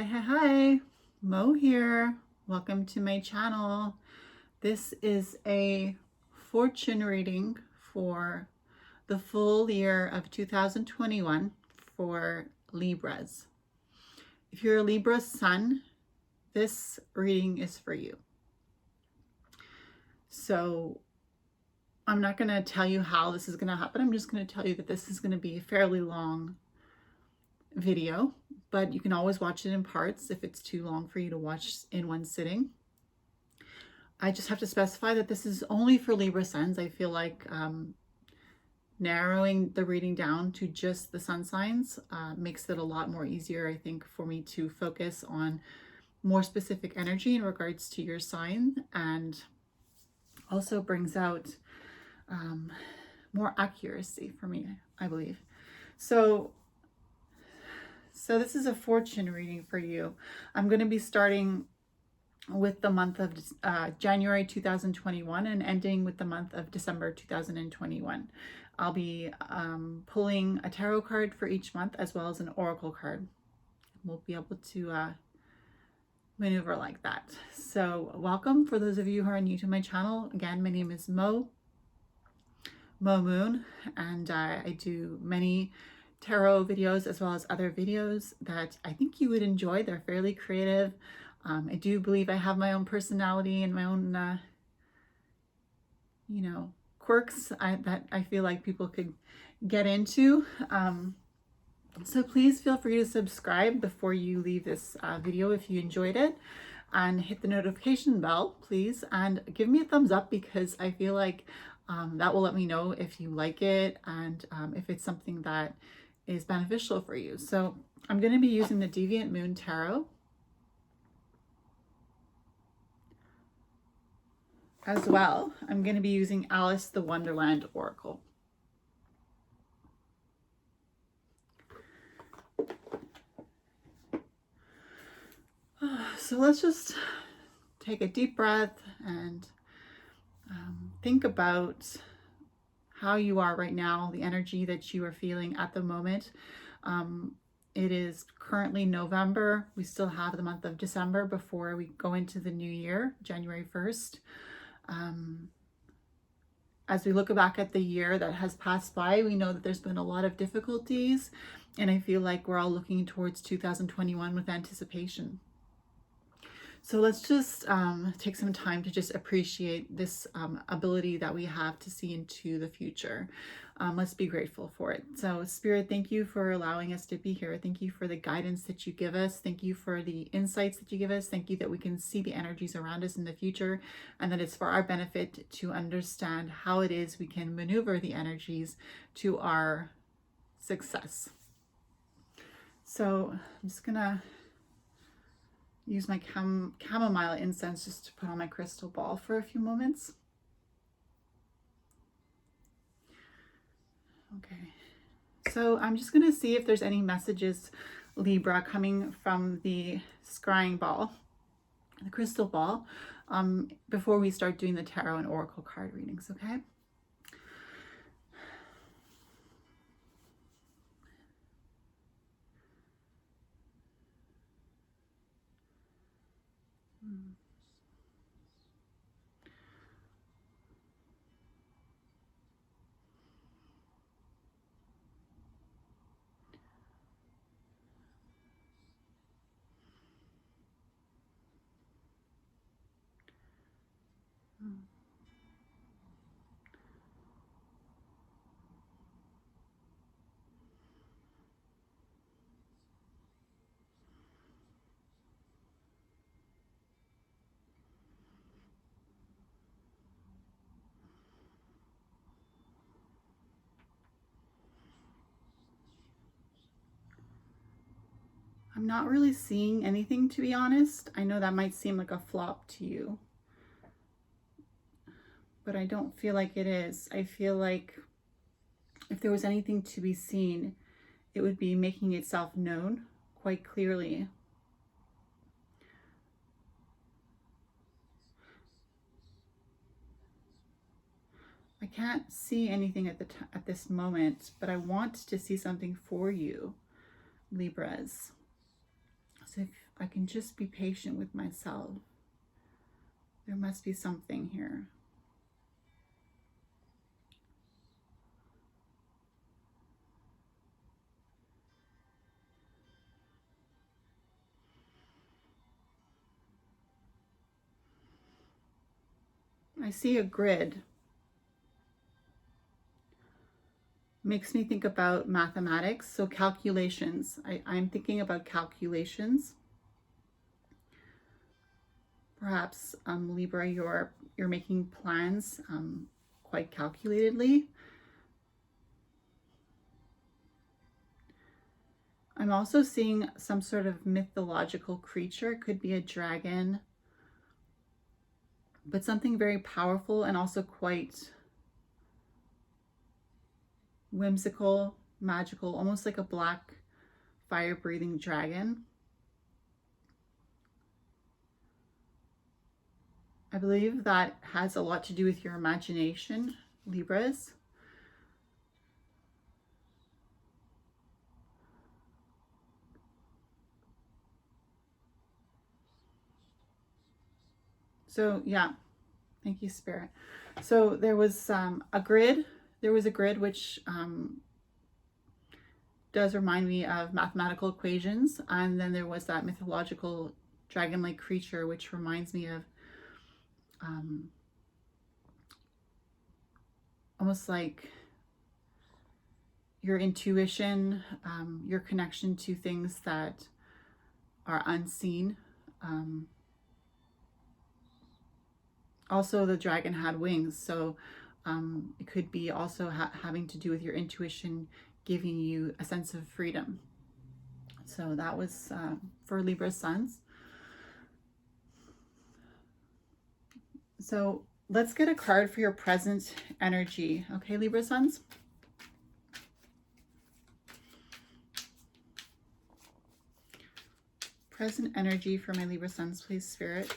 Hi. Mo here. Welcome to my channel. This is a fortune reading for the full year of 2021 for Libras. If you're a Libra sun, this reading is for you. So I'm not going to tell you how this is going to happen. I'm just going to tell you that this is going to be a fairly long video, but you can always watch it in parts if it's too long for you to watch in one sitting. I just have to specify that this is only for Libra suns. I feel like narrowing the reading down to just the sun signs makes it a lot more easier, I think, for me to focus on more specific energy in regards to your sign, and also brings out more accuracy for me, I believe. So this is a fortune reading for you. I'm going to be starting with the month of January 2021 and ending with the month of December 2021. I'll be pulling a tarot card for each month as well as an oracle card. We'll be able to maneuver like that. So welcome for those of you who are new to my channel. Again, my name is Mo Moon, and I do many tarot videos as well as other videos that I think you would enjoy. They're fairly creative. I do believe I have my own personality and my own, quirks that I feel like people could get into. So please feel free to subscribe before you leave this video if you enjoyed it, and hit the notification bell, please, and give me a thumbs up, because I feel like that will let me know if you like it and if it's something that is beneficial for you. So I'm going to be using the Deviant Moon Tarot. As well, I'm going to be using Alice the Wonderland Oracle. So let's just take a deep breath and think about how you are right now, the energy that you are feeling at the moment. It is currently November. We still have the month of December before we go into the new year, January 1st. As we look back at the year that has passed by, we know that there's been a lot of difficulties, and I feel like we're all looking towards 2021 with anticipation. So let's just take some time to just appreciate this ability that we have to see into the future. Let's be grateful for it. So Spirit, thank you for allowing us to be here. Thank you for the guidance that you give us. Thank you for the insights that you give us. Thank you that we can see the energies around us in the future, and that it's for our benefit to understand how it is we can maneuver the energies to our success. So I'm just gonna use my chamomile incense just to put on my crystal ball for a few moments. Okay, so I'm just going to see if there's any messages, Libra, coming from the scrying ball, the crystal ball, before we start doing the tarot and oracle card readings, okay? I'm not really seeing anything, to be honest. I know that might seem like a flop to you, but I don't feel like it is. I feel like if there was anything to be seen, it would be making itself known quite clearly. I can't see anything at this moment, but I want to see something for you, Libras. So So if I can just be patient with myself, there must be something here. I see a grid. Makes me think about mathematics. So calculations. I'm thinking about calculations. Perhaps Libra, you're making plans quite calculatedly. I'm also seeing some sort of mythological creature. It could be a dragon, but something very powerful and also quite whimsical, magical, almost like a black fire-breathing dragon. I believe that has a lot to do with your imagination, Libras. So yeah, thank you, Spirit. So there was a grid. There was a grid which does remind me of mathematical equations. And then there was that mythological dragon-like creature, which reminds me of almost like your intuition, your connection to things that are unseen. Also, the dragon had wings, so it could be also having to do with your intuition, giving you a sense of freedom. So that was for Libra Suns. So let's get a card for your present energy. Okay, Libra Suns? Present energy for my Libra Suns, please, Spirit.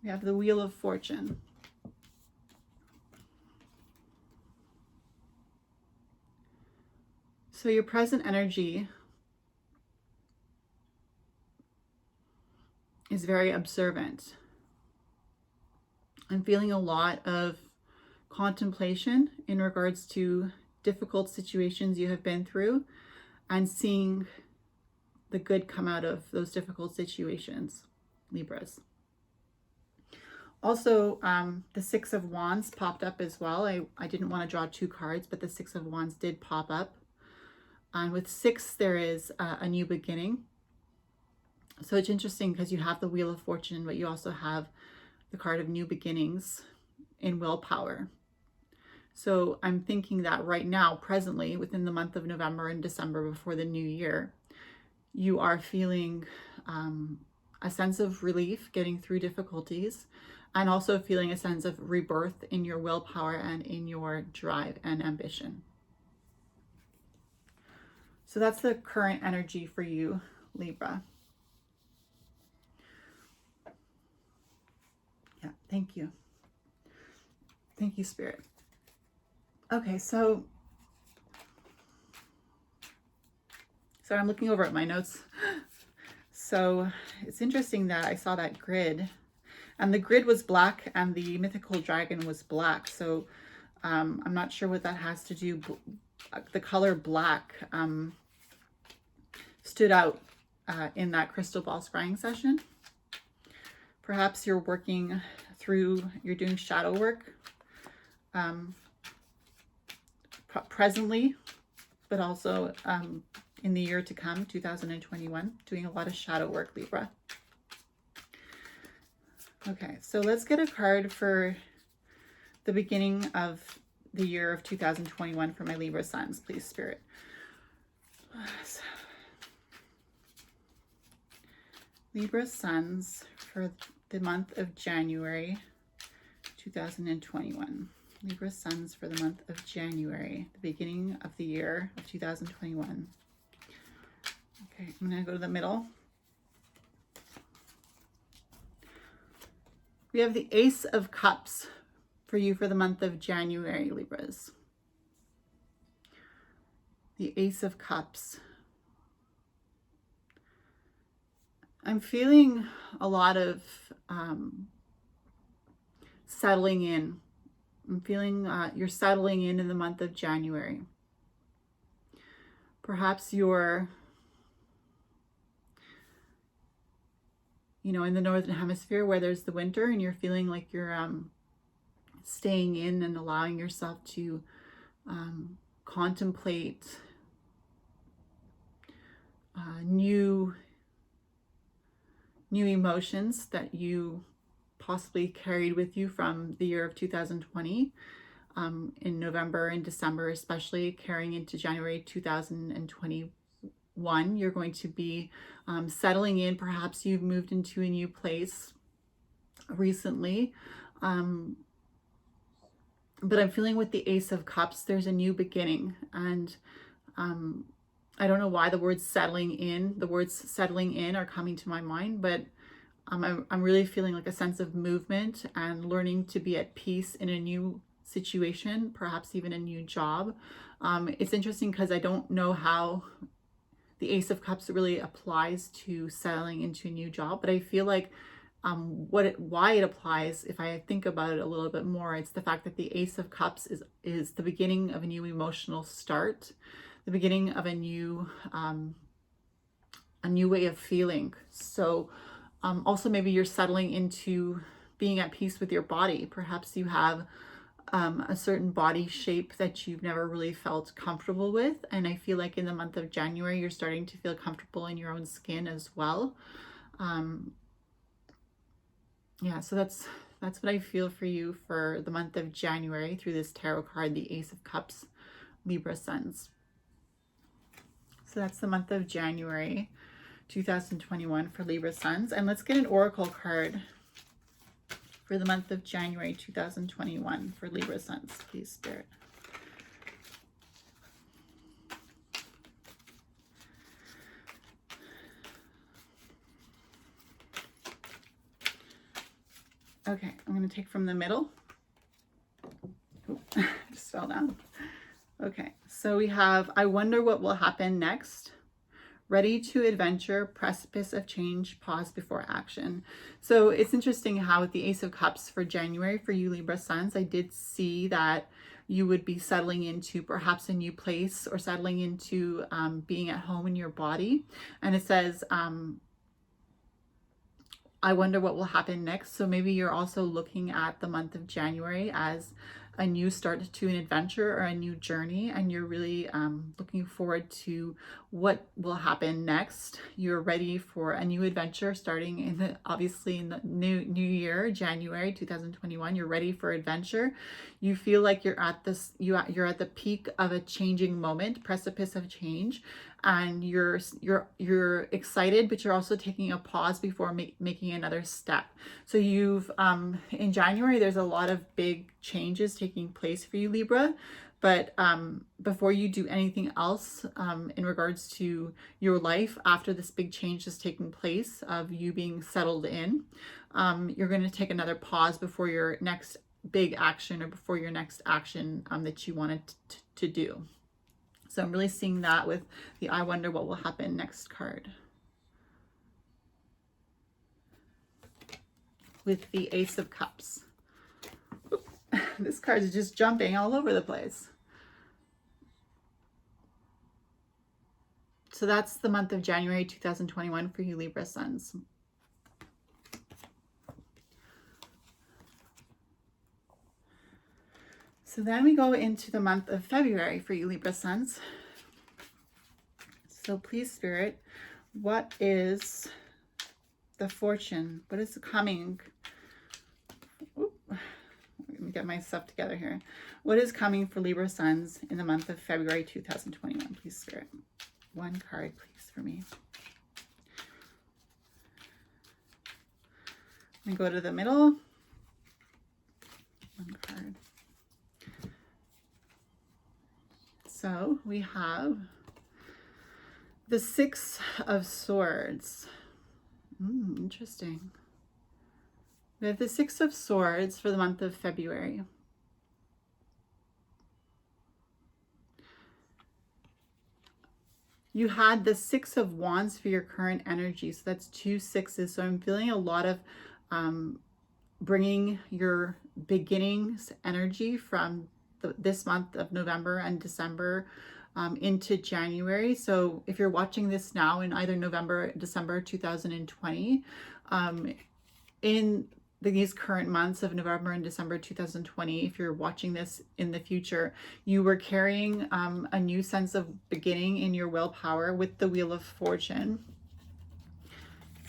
We have the Wheel of Fortune. So your present energy is very observant. I'm feeling a lot of contemplation in regards to difficult situations you have been through and seeing the good come out of those difficult situations, Libras. Also, the Six of Wands popped up as well. I didn't want to draw two cards, but the Six of Wands did pop up. And with six, there is a new beginning. So it's interesting because you have the Wheel of Fortune, but you also have the card of new beginnings in willpower. So I'm thinking that right now, presently, within the month of November and December before the new year, you are feeling a sense of relief getting through difficulties, and also feeling a sense of rebirth in your willpower and in your drive and ambition. So that's the current energy for you, Libra. Yeah, thank you. Thank you, Spirit. Okay, so I'm looking over at my notes. So it's interesting that I saw that grid, and the grid was black and the mythical dragon was black. So I'm not sure what that has to do. The color black stood out in that crystal ball scrying session. Perhaps you're working through, you're doing shadow work presently, but also in the year to come, 2021, doing a lot of shadow work, Libra. Okay, so let's get a card for the beginning of the year of 2021 for my Libra Suns, please, Spirit. Libra Suns for the month of January 2021. Libra Suns for the month of January, the beginning of the year of 2021. Okay, I'm going to go to the middle. We have the Ace of Cups for you for the month of January, Libras. The Ace of Cups. I'm feeling a lot of settling in. I'm feeling you're settling in the month of January. Perhaps you're, in the Northern Hemisphere where there's the winter, and you're feeling like you're staying in and allowing yourself to contemplate new emotions that you possibly carried with you from the year of 2020, in November and December, especially carrying into January 2021. You're going to be settling in. Perhaps you've moved into a new place recently. But I'm feeling with the Ace of Cups, there's a new beginning. And I don't know why the words settling in are coming to my mind, but I'm really feeling like a sense of movement and learning to be at peace in a new situation, perhaps even a new job. It's interesting because I don't know how the Ace of Cups really applies to settling into a new job, but I feel like why it applies, if I think about it a little bit more, it's the fact that the Ace of Cups is the beginning of a new emotional start, the beginning of a new way of feeling. So also maybe you're settling into being at peace with your body. Perhaps you have a certain body shape that you've never really felt comfortable with, and I feel like in the month of January you're starting to feel comfortable in your own skin as well. Yeah, so that's what I feel for you for the month of January through this tarot card, the Ace of Cups, Libra Suns. So that's the month of January 2021 for Libra Suns. And let's get an oracle card for the month of January 2021 for Libra Suns, please, Spirit. Okay, I'm going to take from the middle. Ooh, I just fell down. Okay, so we have, I wonder what will happen next. Ready to adventure, precipice of change, pause before action. So it's interesting how with the Ace of Cups for January for you Libra Suns, I did see that you would be settling into perhaps a new place or settling into being at home in your body. And it says, I wonder what will happen next. So maybe you're also looking at the month of January as a new start to an adventure or a new journey, and you're really looking forward to what will happen next. You're ready for a new adventure starting in obviously in the new year, January 2021. You're ready for adventure. You feel like you're at the peak of a changing moment, precipice of change, and you're excited, but you're also taking a pause before making another step. So you've in January there's a lot of big changes taking place for you Libra, but before you do anything else in regards to your life after this big change is taking place of you being settled in, you're going to take another pause before your next big action or before your next action that you wanted to do. So I'm really seeing that with the I wonder what will happen next card. With the Ace of Cups. Oop, this card is just jumping all over the place. So that's the month of January 2021 for you Libra Suns. So then we go into the month of February for you Libra Suns. So please, Spirit, what is the fortune? What is coming? Oop, let me get my stuff together here. What is coming for Libra Suns in the month of February 2021? Please, Spirit. One card, please, for me. Let me go to the middle. One card. So we have the Six of Swords. Interesting. We have the Six of Swords for the month of February. You had the Six of Wands for your current energy. So that's 2 6s. So I'm feeling a lot of bringing your beginnings energy from this month of November and December into January. So if you're watching this now in either November, December 2020, in these current months of November and December 2020, if you're watching this in the future, you were carrying a new sense of beginning in your willpower with the Wheel of Fortune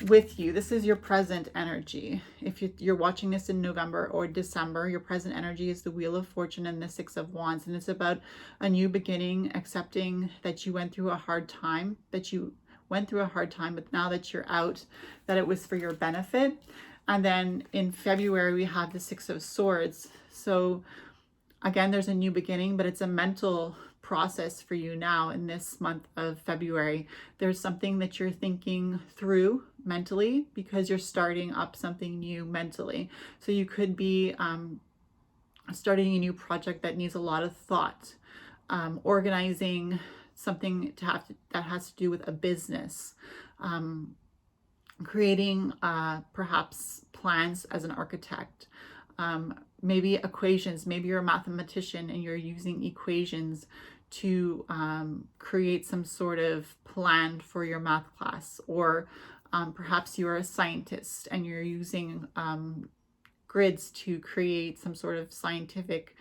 with you. This is your present energy. If you're watching this in November or December, your present energy is the Wheel of Fortune and the Six of Wands. And it's about a new beginning, accepting that you went through a hard time, but now that you're out, that it was for your benefit. And then in February, we have the Six of Swords. So again, there's a new beginning, but it's a mental process for you now in this month of February. There's something that you're thinking through mentally because you're starting up something new mentally. So you could be starting a new project that needs a lot of thought, organizing something that has to do with a business, creating perhaps plans as an architect, maybe equations. Maybe you're a mathematician and you're using equations to create some sort of plan for your math class, or perhaps you're a scientist and you're using grids to create some sort of scientific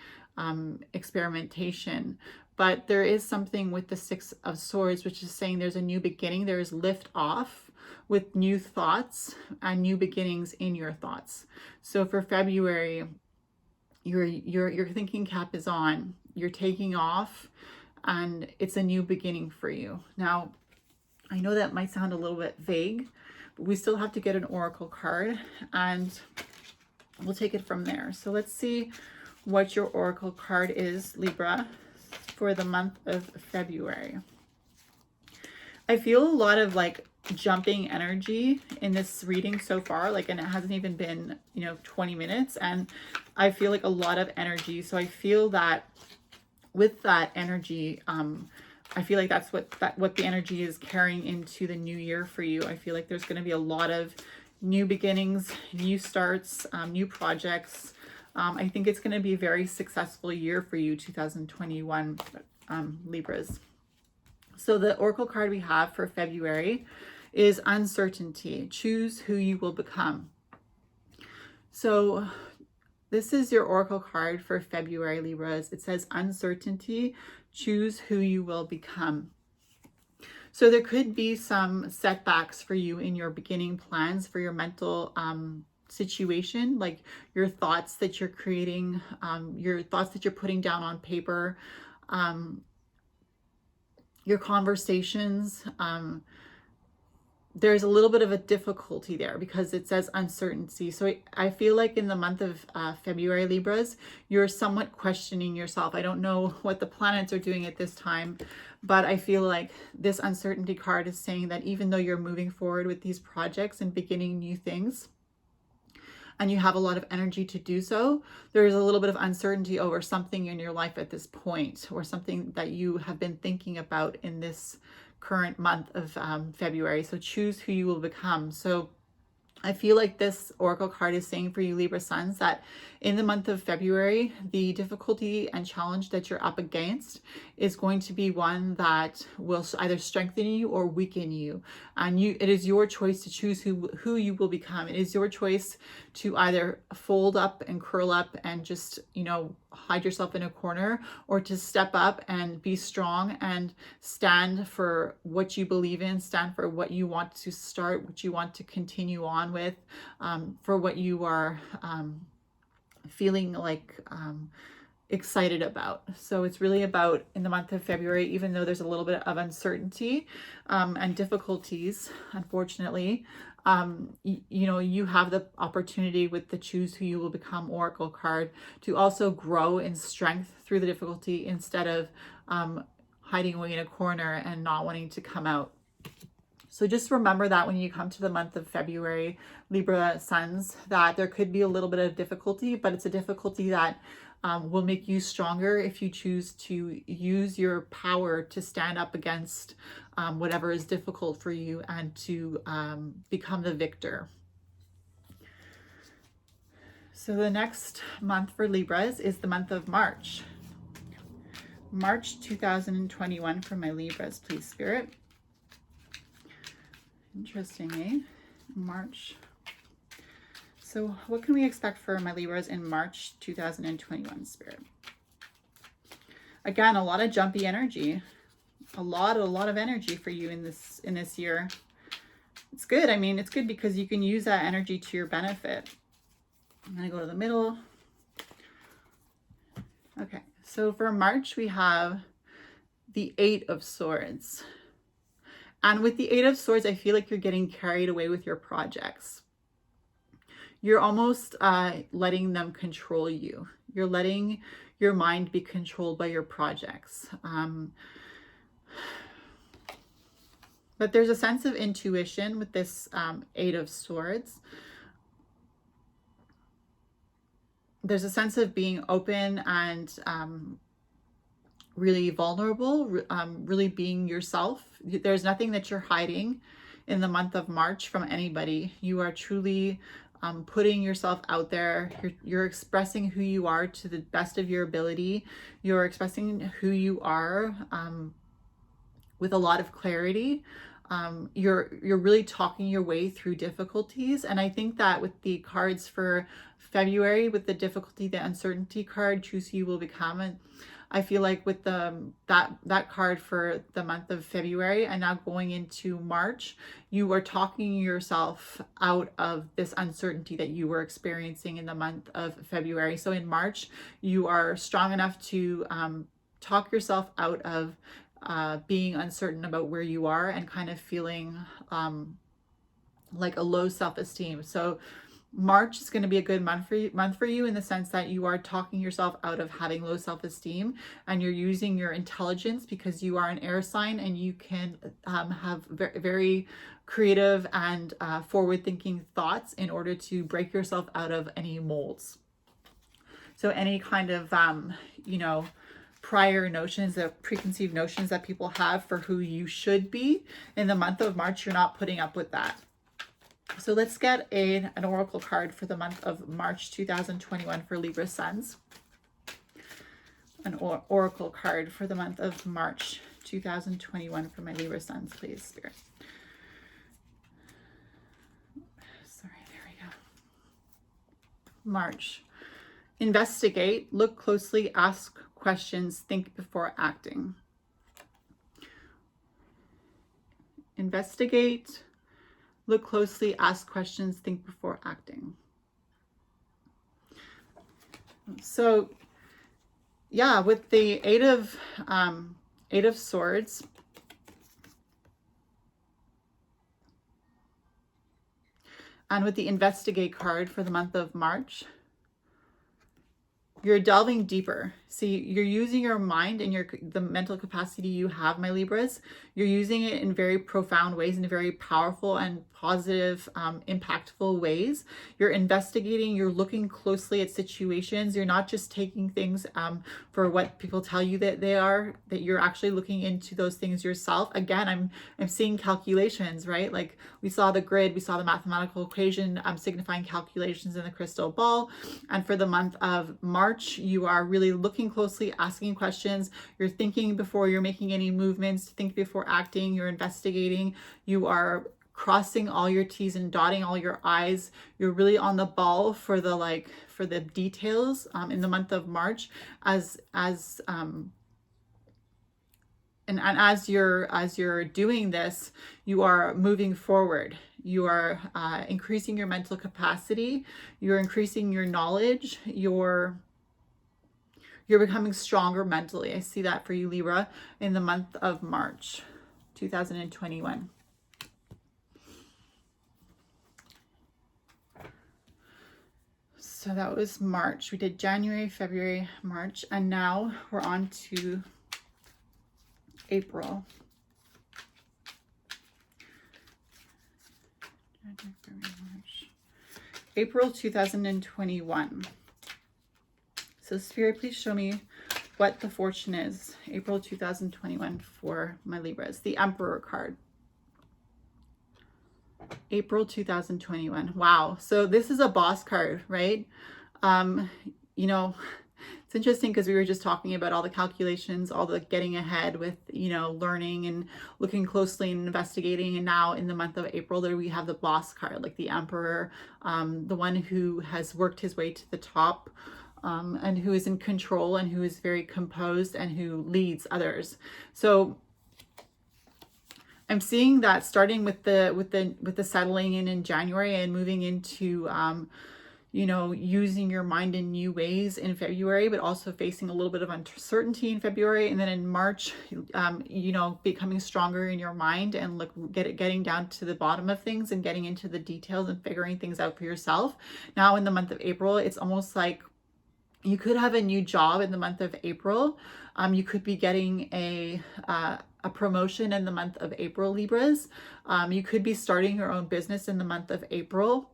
experimentation. But there is something with the Six of Swords, which is saying there's a new beginning. There is lift off with new thoughts and new beginnings in your thoughts. So for February, your thinking cap is on, you're taking off, and it's a new beginning for you. Now, I know that might sound a little bit vague, but we still have to get an oracle card and we'll take it from there. So let's see what your oracle card is, Libra, for the month of February. I feel a lot of like jumping energy in this reading so far, like, and it hasn't even been 20 minutes, and I feel like a lot of energy. So I feel that with that energy, I feel like that's what the energy is carrying into the new year for you. I feel like there's going to be a lot of new beginnings, new starts, new projects. I think it's going to be a very successful year for you, 2021, Libras. So the oracle card we have for February is uncertainty. Choose who you will become. So this is your oracle card for February, Libras. It says uncertainty. Choose who you will become. So there could be some setbacks for you in your beginning plans for your mental situation, like your thoughts that you're creating, your thoughts that you're putting down on paper, your conversations. There's a little bit of a difficulty there because it says uncertainty. So I feel like in the month of February, Libras, you're somewhat questioning yourself. I don't know what the planets are doing at this time, but I feel like this uncertainty card is saying that even though you're moving forward with these projects and beginning new things, and you have a lot of energy to do so, there is a little bit of uncertainty over something in your life at this point, or something that you have been thinking about in this current month of February. So choose who you will become. So I feel like this oracle card is saying for you, Libra Suns, that in the month of February, the difficulty and challenge that you're up against is going to be one that will either strengthen you or weaken you. And it is your choice to choose who you will become. It is your choice to either fold up and curl up and just, hide yourself in a corner, or to step up and be strong and stand for what you believe in, stand for what you want to start, what you want to continue on with, for what you are feeling like excited about. So it's really about, in the month of February, even though there's a little bit of uncertainty and difficulties, unfortunately, you have the opportunity with the choose who you will become oracle card to also grow in strength through the difficulty, instead of hiding away in a corner and not wanting to come out. So just remember that when you come to the month of February, Libra Suns, that there could be a little bit of difficulty, but it's a difficulty that will make you stronger if you choose to use your power to stand up against whatever is difficult for you and to become the victor. So the next month for Libras is the month of March. March 2021 for my Libras, please, Spirit. Interesting, eh? March. So what can we expect for my Libras in March 2021, Spirit? Again, a lot of jumpy energy. A lot of energy for you in this year. It's good. I mean, it's good because you can use that energy to your benefit. I'm going to go to the middle. Okay, so for March, we have the 8 of Swords. And with the 8 of Swords, I feel like you're getting carried away with your projects. You're almost letting them control you. You're letting your mind be controlled by your projects. But there's a sense of intuition with this 8 of Swords. There's a sense of being open and really vulnerable, really being yourself. There's nothing that you're hiding in the month of March from anybody. You are truly putting yourself out there. You're expressing who you are to the best of your ability. You're expressing who you are with a lot of clarity. You're really talking your way through difficulties. And I think that with the cards for February, with the difficulty, the uncertainty card, choose who you will become. And I feel like with that card for the month of February and now going into March, you are talking yourself out of this uncertainty that you were experiencing in the month of February. So in March, you are strong enough to talk yourself out of being uncertain about where you are and kind of feeling like a low self-esteem. So March is going to be a good month for you in the sense that you are talking yourself out of having low self-esteem, and you're using your intelligence because you are an air sign and you can have very creative and forward-thinking thoughts in order to break yourself out of any molds. So any kind of, prior notions, the preconceived notions that people have for who you should be in the month of March, you're not putting up with that. So let's get an oracle card for the month of March 2021 for Libra Suns. An oracle card for the month of March 2021 for my Libra Suns, please, Spirit. Sorry, there we go. March. Investigate, look closely, ask questions, think before acting. Investigate, look closely, ask questions, think before acting. So, yeah, with the Eight of Swords, and with the Investigate card for the month of March, you're delving deeper. See, you're using your mind and the mental capacity you have, my Libras. You're using it in very profound ways, in very powerful and positive, impactful ways. You're investigating, you're looking closely at situations. You're not just taking things for what people tell you that they are, that you're actually looking into those things yourself. Again, I'm seeing calculations, right? Like we saw the grid, we saw the mathematical equation signifying calculations in the crystal ball. And for the month of March, you are really looking closely, asking questions. You're thinking before you're making any movements, think before acting, you're investigating, you are crossing all your T's and dotting all your I's. You're really on the ball for the details in the month of March as you're doing this, you are moving forward. You are increasing your mental capacity. You're increasing your knowledge. You're becoming stronger mentally. I see that for you, Libra, in the month of March 2021. So that was March. We did January, February, March, and now we're on to April. April 2021. So Spirit, please show me what the fortune is. April 2021 for my Libras. The Emperor card. April 2021. Wow. So this is a boss card, right? You know, it's interesting because we were just talking about all the calculations, all the getting ahead with, you know, learning and looking closely and investigating. And now in the month of April, there we have the boss card, like the Emperor, the one who has worked his way to the top, and who is in control and who is very composed and who leads others. So I'm seeing that starting with the settling in January and moving into you know, using your mind in new ways in February, but also facing a little bit of uncertainty in February, and then in March, you know, becoming stronger in your mind and getting down to the bottom of things and getting into the details and figuring things out for yourself. Now in the month of April, it's almost like you could have a new job in the month of April. You could be getting a promotion in the month of April, Libras. You could be starting your own business in the month of April.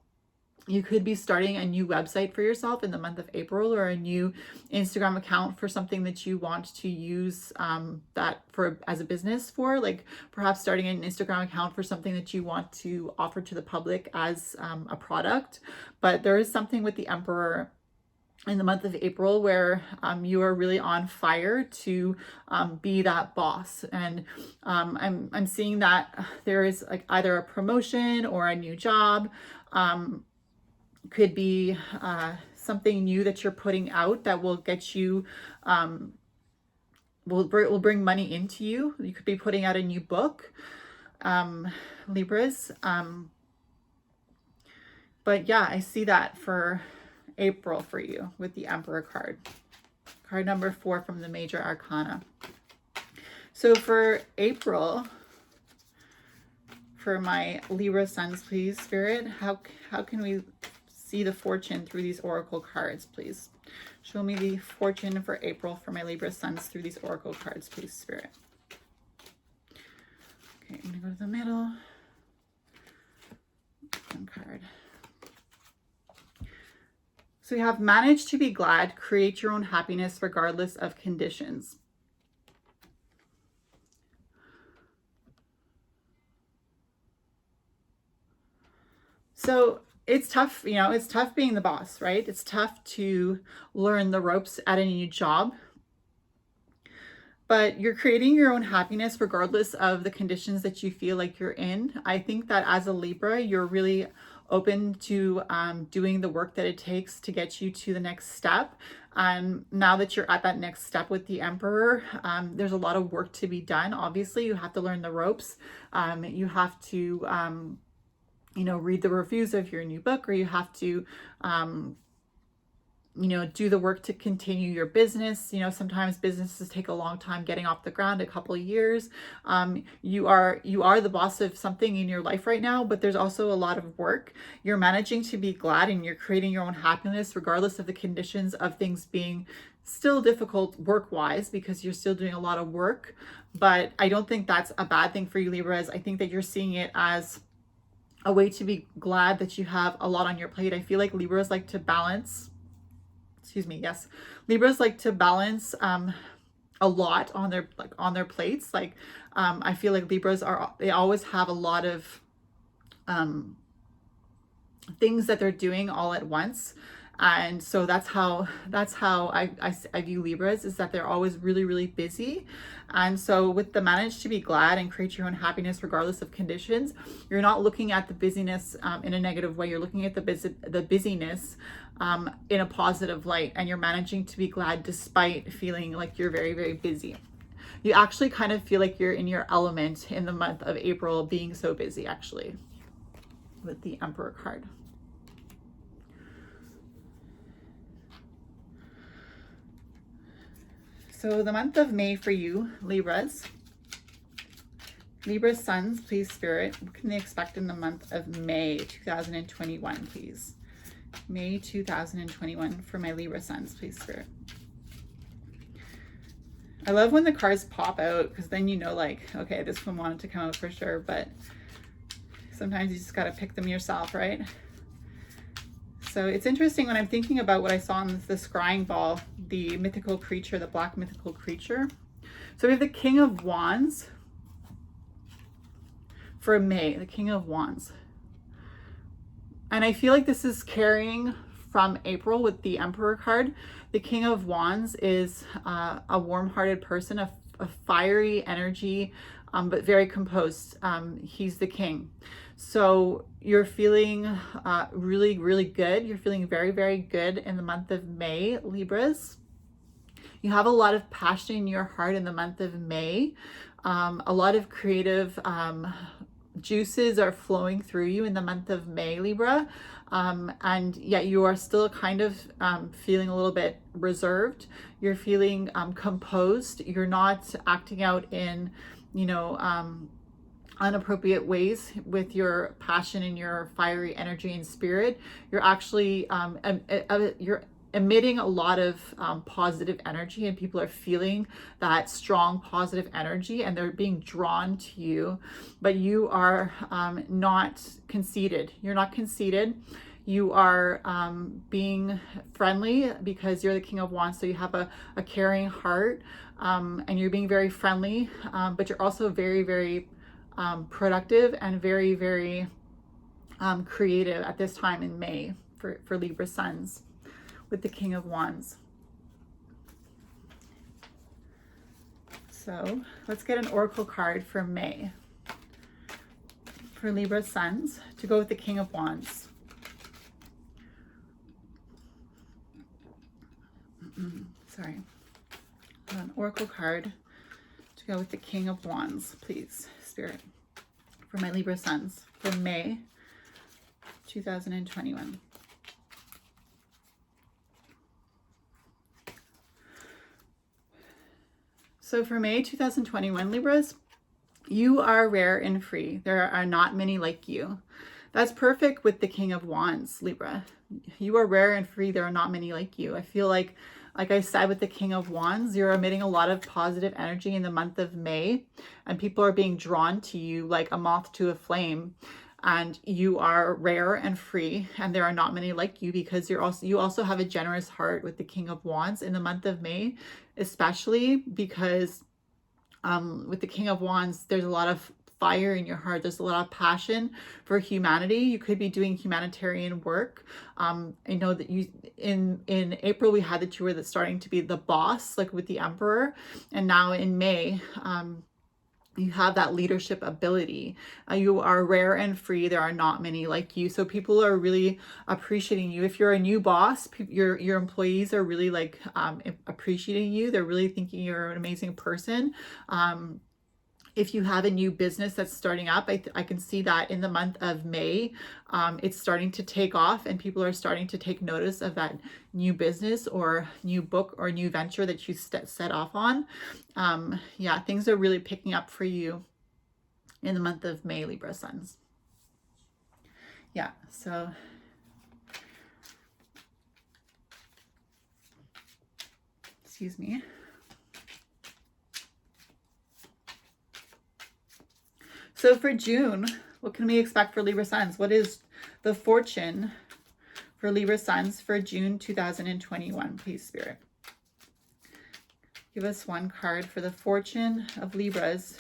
You could be starting a new website for yourself in the month of April, or a new Instagram account for something that you want to use that for as a business for, like perhaps starting an Instagram account for something that you want to offer to the public as a product. But there is something with the Emperor in the month of April where you are really on fire to be that boss. And I'm seeing that there is like either a promotion or a new job. Could be something new that you're putting out that will get you, will bring money into you. You could be putting out a new book, Libras. But yeah, I see that for April for you with the Emperor card. Card number 4 from the Major Arcana. So for April, for my Libra Suns, please, Spirit, how can we see the fortune through these oracle cards, please? Show me the fortune for April for my Libra Suns through these oracle cards, please, Spirit. Okay, I'm gonna go to the middle. One card. So we have managed to be glad, create your own happiness regardless of conditions. So it's tough, you know, it's tough being the boss, right? It's tough to learn the ropes at a new job, but you're creating your own happiness regardless of the conditions that you feel like you're in. I think that as a Libra, you're really open to doing the work that it takes to get you to the next step. And now that you're at that next step with the Emperor, there's a lot of work to be done. Obviously, you have to learn the ropes. You have to you know, read the reviews of your new book, or you have to, you know, do the work to continue your business. You know, sometimes businesses take a long time getting off the ground, a couple of years. You are the boss of something in your life right now, but there's also a lot of work. You're managing to be glad and you're creating your own happiness regardless of the conditions of things being still difficult work-wise, because you're still doing a lot of work. But I don't think that's a bad thing for you, Libras. I think that you're seeing it as a way to be glad that you have a lot on your plate. I feel like Libras like to balance, yes, Libras like to balance a lot on their plates. Like I feel like Libras they always have a lot of things that they're doing all at once. And so that's how I view Libras, is that they're always really, really busy. And so with the manage to be glad and create your own happiness regardless of conditions, you're not looking at the busyness in a negative way. You're looking at the busyness in a positive light, and you're managing to be glad despite feeling like you're very, very busy. You actually kind of feel like you're in your element in the month of April, being so busy, actually, with the Emperor card. So the month of May for you, Libras. Libra Suns, please, Spirit. What can they expect in the month of May 2021, please? May 2021 for my Libra Suns, please, Spirit. I love when the cards pop out, because then you know, like, okay, this one wanted to come out for sure, but sometimes you just got to pick them yourself, right? So it's interesting when I'm thinking about what I saw on the scrying ball, the mythical creature, the black mythical creature. So we have the King of Wands for May, the King of Wands. And I feel like this is carrying from April with the Emperor card. The King of Wands is a warm-hearted person, a fiery energy, but very composed. He's the king. So you're feeling really, really good. You're feeling very, very good in the month of May, Libras. You have a lot of passion in your heart in the month of May. A lot of creative juices are flowing through you in the month of May, Libra. And yet you are still kind of feeling a little bit reserved. You're feeling composed. You're not acting out in, you know, inappropriate ways with your passion and your fiery energy and spirit. You're actually, you're emitting a lot of positive energy, and people are feeling that strong positive energy and they're being drawn to you. But you are not conceited. You're not conceited. You are being friendly because you're the King of Wands, so you have a caring heart, and you're being very friendly, but you're also very, very productive and very, very creative at this time in May for Libra suns, with the King of Wands. So let's get an oracle card for May for Libra suns to go with the King of Wands. Sorry. An oracle card to go with the King of Wands, please, Spirit, for my Libra suns for May 2021. So for May 2021, Libras, you are rare and free. There are not many like you. That's perfect with the King of Wands, Libra. You are rare and free. There are not many like you. I feel like I said, with the King of Wands, you're emitting a lot of positive energy in the month of May, and people are being drawn to you like a moth to a flame. And you are rare and free, and there are not many like you, because you also have a generous heart with the King of Wands in the month of May, especially because with the King of Wands, there's a lot of fire in your heart. There's a lot of passion for humanity. You could be doing humanitarian work. I know that you in April we had that you were starting to be the boss, like with the Emperor, and now in May you have that leadership ability. You are rare and free. There are not many like you. So people are really appreciating you. If you're a new boss, your employees are really like appreciating you. They're really thinking you're an amazing person. If you have a new business that's starting up, I can see that in the month of May, it's starting to take off, and people are starting to take notice of that new business or new book or new venture that you set off on. Yeah, things are really picking up for you in the month of May, Libra suns. Yeah, so excuse me. So for June, what can we expect for Libra suns? What is the fortune for Libra suns for June 2021, please, Spirit? Give us one card for the fortune of Libras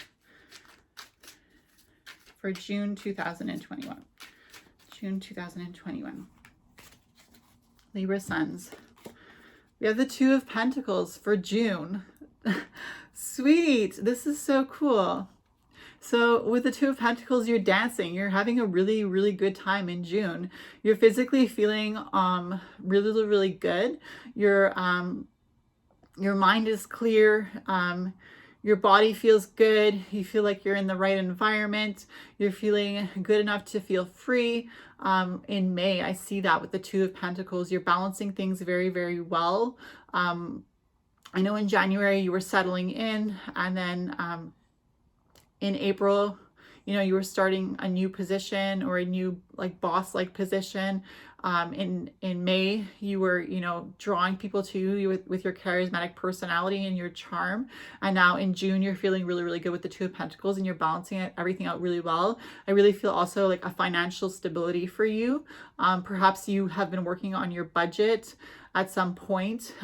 for June 2021. June 2021. Libra suns. We have the Two of Pentacles for June. Sweet. This is so cool. So with the Two of Pentacles, you're dancing. You're having a really, really good time in June. You're physically feeling really, really good. Your mind is clear. Your body feels good. You feel like you're in the right environment. You're feeling good enough to feel free. In May, I see that with the Two of Pentacles. You're balancing things very, very well. I know in January you were settling in, and then in April, you know, you were starting a new position or a new like boss-like position. In May, you were, drawing people to you with your charismatic personality and your charm. And now in June, you're feeling really, really good with the Two of Pentacles, and you're balancing everything out really well. I really feel also like a financial stability for you. Perhaps you have been working on your budget at some point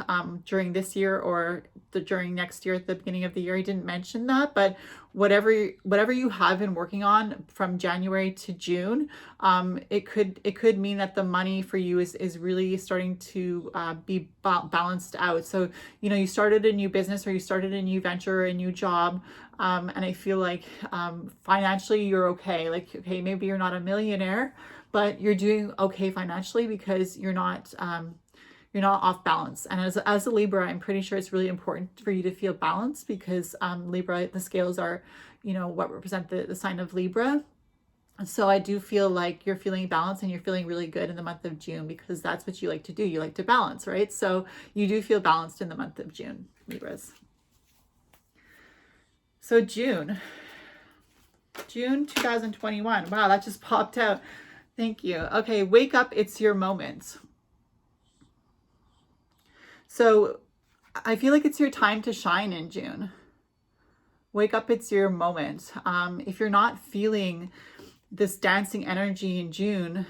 during this year or during next year at the beginning of the year. I didn't mention that, but whatever you have been working on from January to June, it could mean that the money for you is really starting to be balanced out. So you started a new business, or you started a new venture or a new job, and I feel like financially you're okay. Like, okay, maybe you're not a millionaire, but you're doing okay financially because you're not off balance. And as a Libra, I'm pretty sure it's really important for you to feel balanced, because Libra, the scales are, what represent the sign of Libra. So I do feel like you're feeling balanced and you're feeling really good in the month of June, because that's what you like to do. You like to balance, right? So you do feel balanced in the month of June, Libras. So June 2021. Wow, that just popped out. Thank you. Okay, wake up. It's your moment. So I feel like it's your time to shine in June. Wake up, it's your moment. If you're not feeling this dancing energy in June,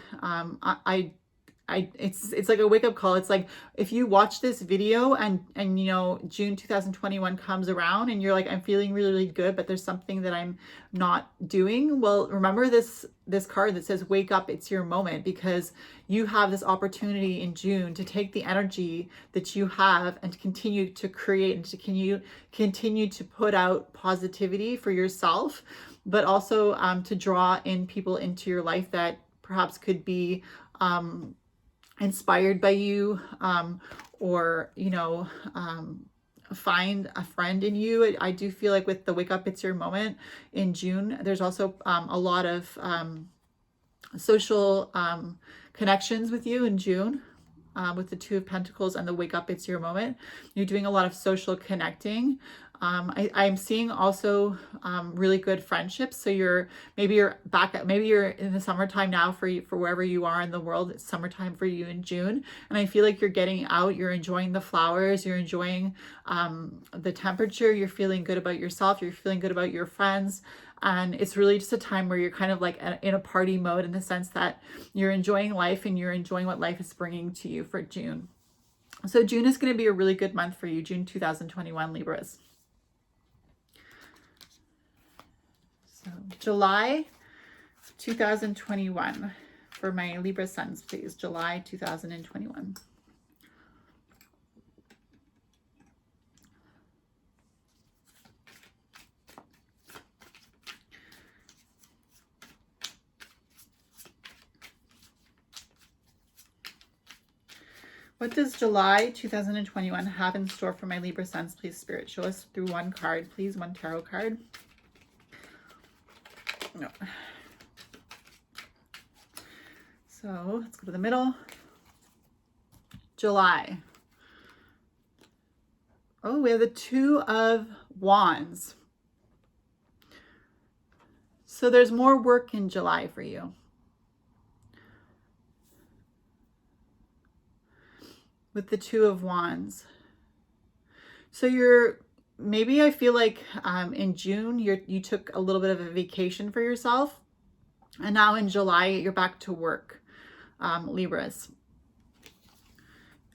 it's like a wake up call. It's like if you watch this video and June 2021 comes around and you're like, I'm feeling really, really good, but there's something that I'm not doing. Well, remember this card that says wake up, it's your moment, because you have this opportunity in June to take the energy that you have and to continue to create and to continue to put out positivity for yourself, but also to draw in people into your life that perhaps could be inspired by you, or find a friend in you. I do feel like with the wake up, it's your moment in June, there's also a lot of social connections with you in June, with the Two of Pentacles and the wake up, it's your moment. You're doing a lot of social connecting. I'm seeing also really good friendships. So maybe you're in the summertime now for wherever you are in the world. It's summertime for you in June, and I feel like you're getting out. You're enjoying the flowers. You're enjoying the temperature. You're feeling good about yourself. You're feeling good about your friends. And it's really just a time where you're kind of like in a party mode, in the sense that you're enjoying life and you're enjoying what life is bringing to you for June. So June is going to be a really good month for you, June 2021, Libras. So July 2021 for my Libra suns, please. July 2021. What does July 2021 have in store for my Libra suns, please, Spirit? Show us through one card, please. One tarot card. No. So let's go to the middle. July. Oh, we have the Two of Wands. So there's more work in July for you. With the Two of Wands. So maybe I feel like in June you took a little bit of a vacation for yourself, and now in July you're back to work, Libras.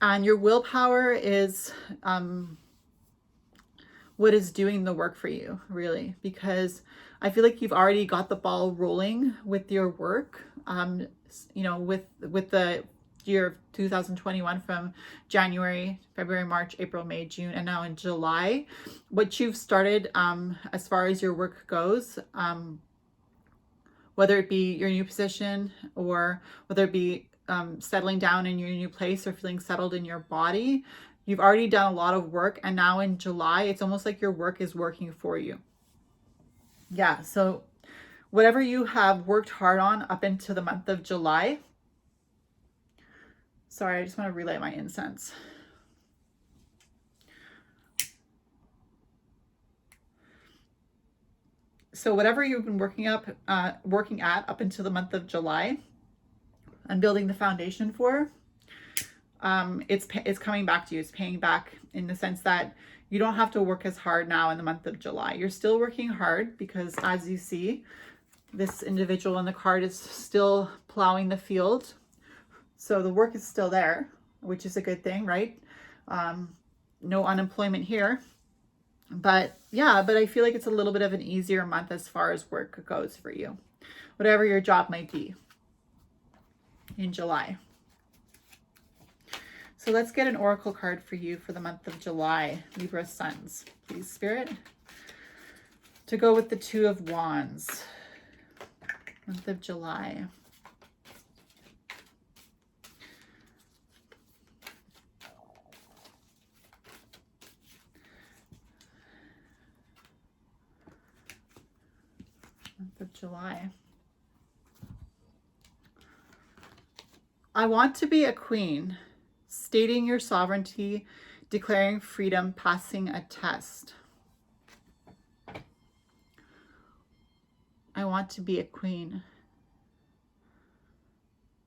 And your willpower is what is doing the work for you, really, because I feel like you've already got the ball rolling with your work, with the year of 2021, from January, February, March, April, May, June, and now in July. What you've started as far as your work goes, whether it be your new position or whether it be settling down in your new place or feeling settled in your body, you've already done a lot of work. And now in July, it's almost like your work is working for you. Yeah, so whatever you have worked hard on up into the month of July. Sorry, I just want to relight my incense. So whatever you've been working at up until the month of July, and building the foundation for, it's coming back to you. It's paying back in the sense that you don't have to work as hard now in the month of July. You're still working hard because, as you see, this individual in the card is still plowing the field. So the work is still there, which is a good thing, right? No unemployment here. But yeah, but I feel like it's a little bit of an easier month as far as work goes for you, whatever your job might be in July. So let's get an oracle card for you for the month of July, Libra Suns, please, Spirit, to go with the Two of Wands, month of July. Month of July. I want to be a queen. Stating your sovereignty, declaring freedom, passing a test. I want to be a queen.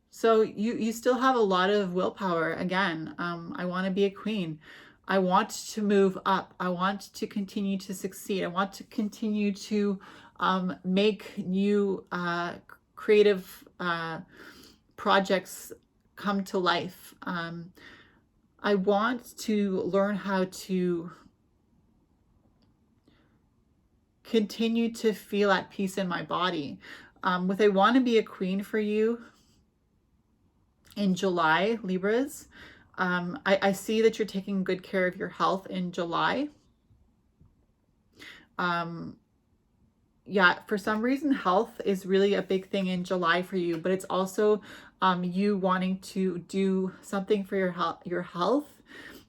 So you still have a lot of willpower. Again, I want to be a queen. I want to move up. I want to continue to succeed. I want to continue to make new creative projects come to life. I want to learn how to continue to feel at peace in my body. With I want to be a queen for you in July, Libras, I see that you're taking good care of your health in July. Yeah, for some reason, health is really a big thing in July for you, but it's also you wanting to do something for your health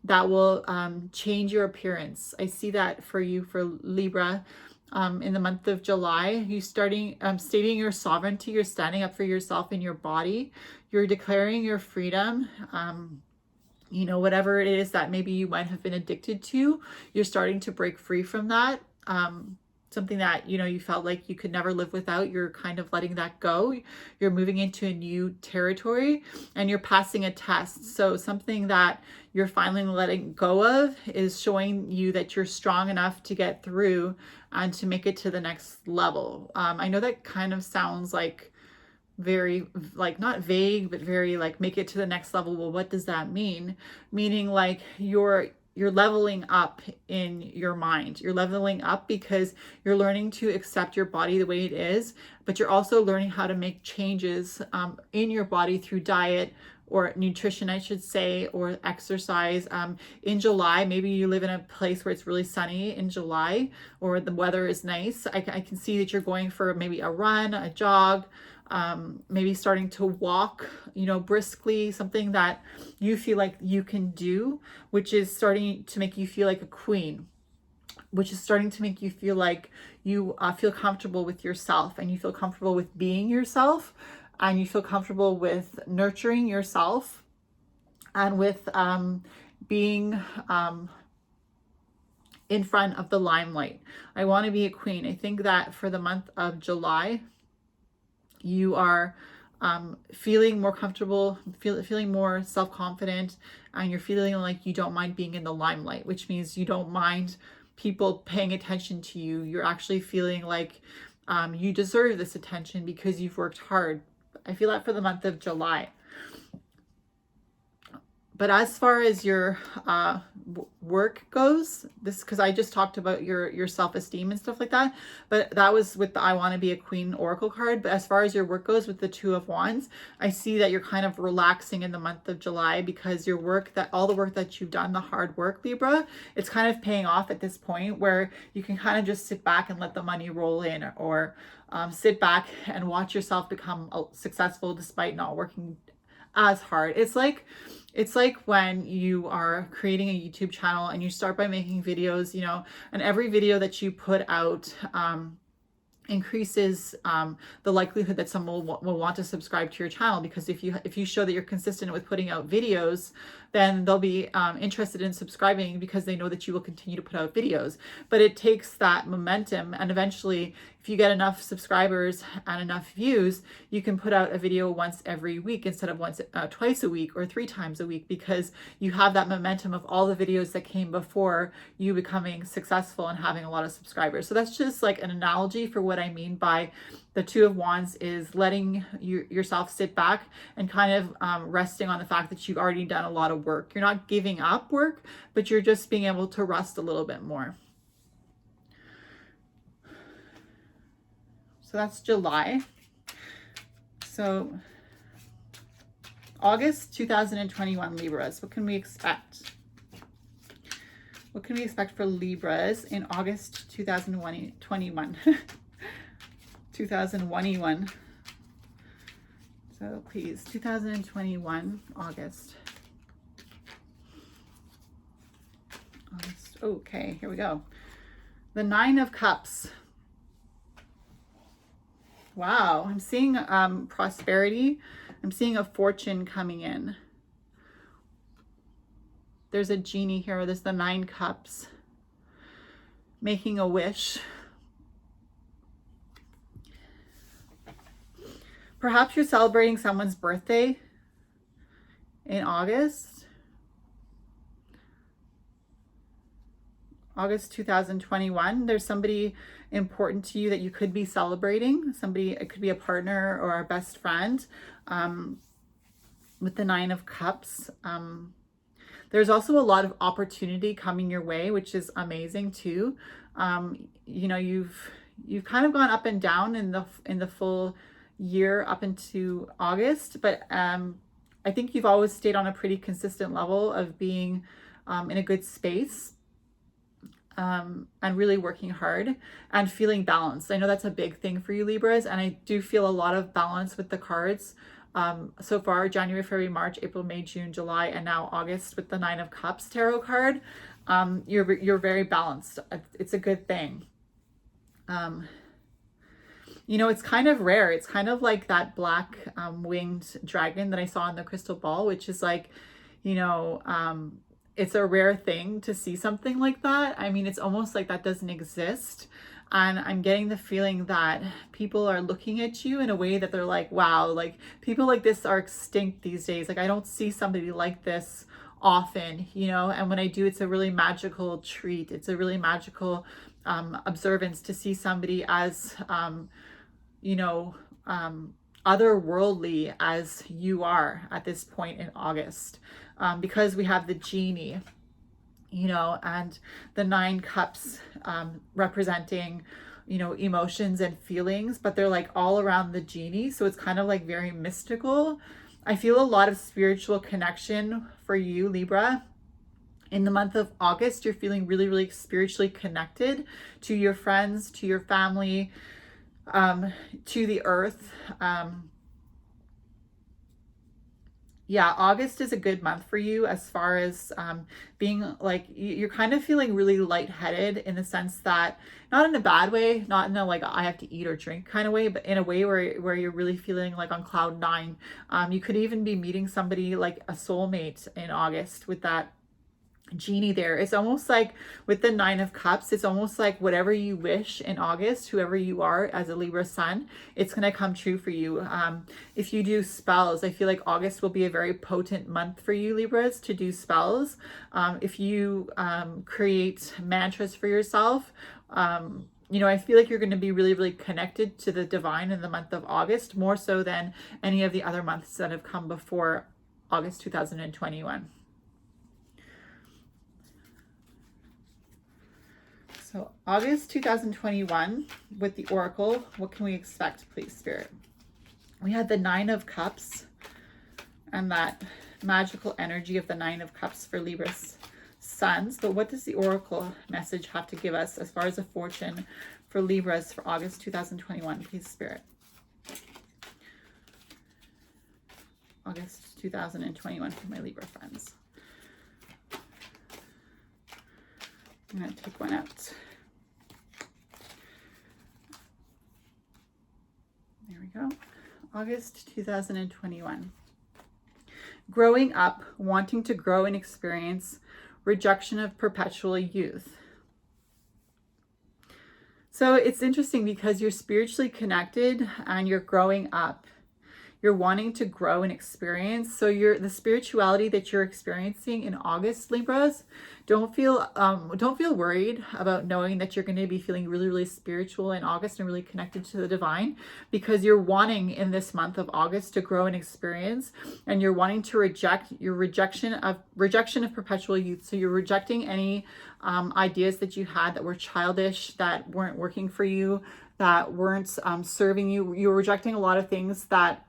that will change your appearance. I see that for you, for Libra, in the month of July. You stating your sovereignty. You're standing up for yourself in your body. You're declaring your freedom. You know, whatever it is that maybe you might have been addicted to, you're starting to break free from that. Something that, you know, you felt like you could never live without, you're kind of letting that go. You're moving into a new territory and you're passing a test. So something that you're finally letting go of is showing you that you're strong enough to get through and to make it to the next level. I know that kind of sounds like very, like, not vague, but very like, make it to the next level. Well, what does that mean? Meaning like you're leveling up in your mind. You're leveling up because you're learning to accept your body the way it is, but you're also learning how to make changes in your body through diet or nutrition, I should say, or exercise. In July, maybe you live in a place where it's really sunny in July, or the weather is nice. I can see that you're going for maybe a run, a jog, maybe starting to walk, you know, briskly, something that you feel like you can do, which is starting to make you feel like a queen, which is starting to make you feel like you feel comfortable with yourself, and you feel comfortable with being yourself, and you feel comfortable with nurturing yourself, and with being in front of the limelight. I want to be a queen. I think that for the month of July, you are feeling more comfortable, feeling more self-confident, and you're feeling like you don't mind being in the limelight, which means you don't mind people paying attention to you. You're actually feeling like you deserve this attention because you've worked hard. I feel that for the month of July. But as far as your work goes, this, because I just talked about your self-esteem and stuff like that, but that was with the I Want to Be a Queen Oracle card. But as far as your work goes with the Two of Wands, I see that you're kind of relaxing in the month of July because your work, that all the work that you've done, the hard work, Libra, it's kind of paying off at this point where you can kind of just sit back and let the money roll in, or sit back and watch yourself become successful despite not working as hard. It's like when you are creating a YouTube channel and you start by making videos, you know, and every video that you put out increases the likelihood that someone will want to subscribe to your channel, because if you show that you're consistent with putting out videos, then they'll be interested in subscribing because they know that you will continue to put out videos. But it takes that momentum, and eventually if if you get enough subscribers and enough views, you can put out a video once every week instead of twice a week or 3 times a week, because you have that momentum of all the videos that came before you becoming successful and having a lot of subscribers. So that's just like an analogy for what I mean by the Two of Wands, is letting yourself sit back and kind of resting on the fact that you've already done a lot of work. You're not giving up work, but you're just being able to rest a little bit more. So that's July. So August 2021 Libras, what can we expect? What can we expect for Libras in August 2021? 2021. So please, 2021, August. Okay, here we go. The 9 of Cups. Wow, I'm seeing prosperity. I'm seeing a fortune coming in. There's a genie here. There's the 9 Cups. Making a wish. Perhaps you're celebrating someone's birthday in August. August 2021. There's somebody important to you that you could be celebrating. Somebody, it could be a partner or a best friend. With the 9 of Cups. There's also a lot of opportunity coming your way, which is amazing too. You know, you've kind of gone up and down in the full year up into August, but I think you've always stayed on a pretty consistent level of being in a good space. And really working hard and feeling balanced. I know that's a big thing for you, Libras, and I do feel a lot of balance with the cards so far. January, February, March, April, May, June, July, and now August with the 9 of Cups tarot card. You're very balanced. It's a good thing. You know, it's kind of rare. It's kind of like that black winged dragon that I saw in the crystal ball, which is like, you know, it's a rare thing to see something like that. I mean, it's almost like that doesn't exist. And I'm getting the feeling that people are looking at you in a way that they're like, wow, like people like this are extinct these days. Like I don't see somebody like this often, you know, and when I do, it's a really magical treat. It's a really magical observance to see somebody as, you know, otherworldly as you are at this point in August. Because we have the genie, you know, and the 9 Cups representing, you know, emotions and feelings, but they're like all around the genie. So it's kind of like very mystical. I feel a lot of spiritual connection for you, Libra. In the month of August, you're feeling really, really spiritually connected to your friends, to your family, to the earth. Yeah, August is a good month for you as far as being like, you're kind of feeling really lightheaded in the sense that, not in a bad way, not in a like I have to eat or drink kind of way, but in a way where you're really feeling like on cloud 9. You could even be meeting somebody like a soulmate in August with that genie there. It's almost like with the 9 of Cups, it's almost like whatever you wish in August, whoever you are as a Libra sun, it's going to come true for you. If you do spells, I feel like August will be a very potent month for you, Libras, to do spells. If you create mantras for yourself, you know, I feel like you're going to be really, really connected to the divine in the month of August, more so than any of the other months that have come before August 2021. So August 2021 with the Oracle, what can we expect, please, Spirit? We had the 9 of Cups and that magical energy of the 9 of Cups for Libras suns. But what does the Oracle message have to give us as far as a fortune for Libras for August 2021, please, Spirit? August 2021 for my Libra friends. I'm going to take one out. There we go. August 2021. Growing up, wanting to grow and experience, rejection of perpetual youth. So it's interesting because you're spiritually connected and you're growing up. You're wanting to grow and experience. So the spirituality that you're experiencing in August, Libras, don't feel worried about knowing that you're going to be feeling really, really spiritual in August and really connected to the divine, because you're wanting in this month of August to grow and experience, and you're wanting to reject your rejection of perpetual youth. So you're rejecting any ideas that you had that were childish, that weren't working for you, that weren't serving you. You're rejecting a lot of things that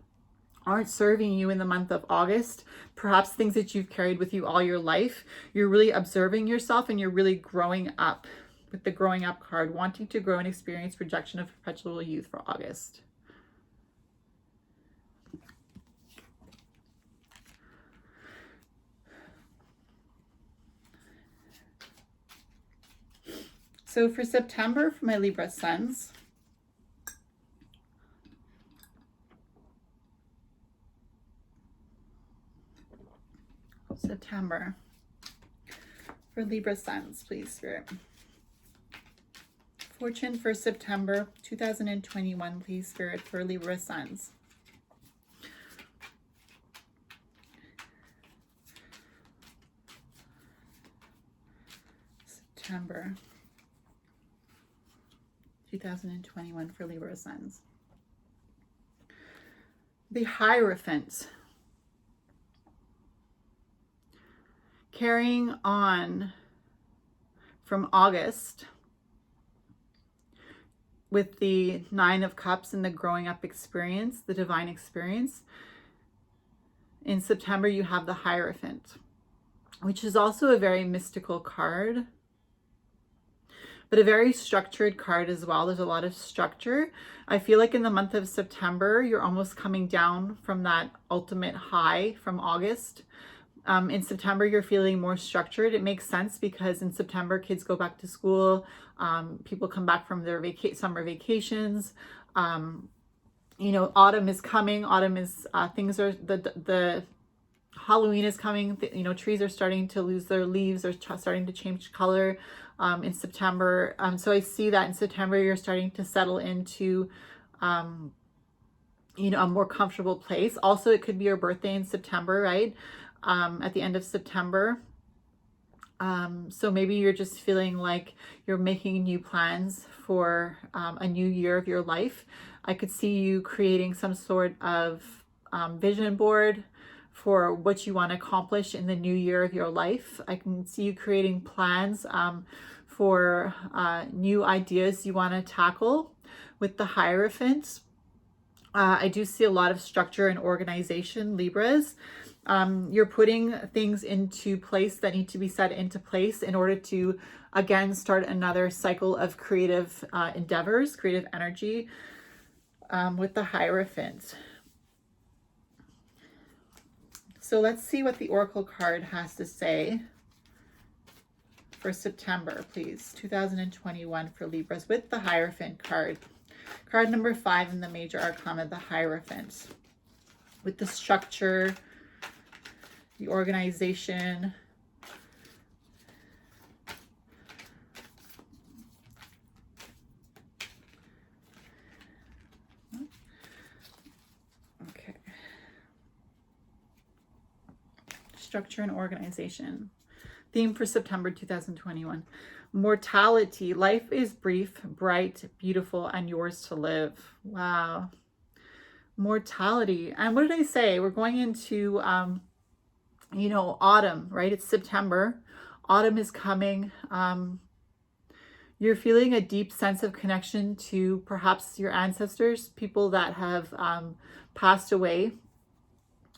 aren't serving you in the month of August, perhaps things that you've carried with you all your life. You're really observing yourself and you're really growing up with the growing up card, wanting to grow and experience rejection of perpetual youth for August. So for September, for my Libra Suns, September for Libra Suns, please, Spirit. Fortune for September 2021, please, Spirit, for Libra Suns. September 2021 for Libra Suns. The Hierophant. Carrying on from August with the Nine of Cups and the growing up experience, the divine experience. In September, you have the Hierophant, which is also a very mystical card, but a very structured card as well. There's a lot of structure. I feel like in the month of September, you're almost coming down from that ultimate high from August. In September, you're feeling more structured. It makes sense because in September, kids go back to school. People come back from their summer vacations. Autumn is coming. Autumn is things are the Halloween is coming. Trees are starting to lose their leaves. They're starting to change color in September. So I see that in September, you're starting to settle into a more comfortable place. Also, it could be your birthday in September, right? At the end of September. So maybe you're just feeling like you're making new plans for a new year of your life. I could see you creating some sort of vision board for what you want to accomplish in the new year of your life. I can see you creating plans for new ideas you want to tackle with the Hierophant. I do see a lot of structure and organization, Libras. You're putting things into place that need to be set into place in order to, again, start another cycle of creative endeavors, creative energy with the Hierophant. So let's see what the Oracle card has to say for September, please. 2021 for Libras with the Hierophant card. Card number 5 in the Major Arcana, the Hierophant. With the structure, the organization. Okay. Structure and organization. Theme for September 2021. Mortality. Life is brief, bright, beautiful, and yours to live. Wow. Mortality. And what did I say? We're going into autumn, right? It's September. Autumn is coming. You're feeling a deep sense of connection to perhaps your ancestors, people that have passed away.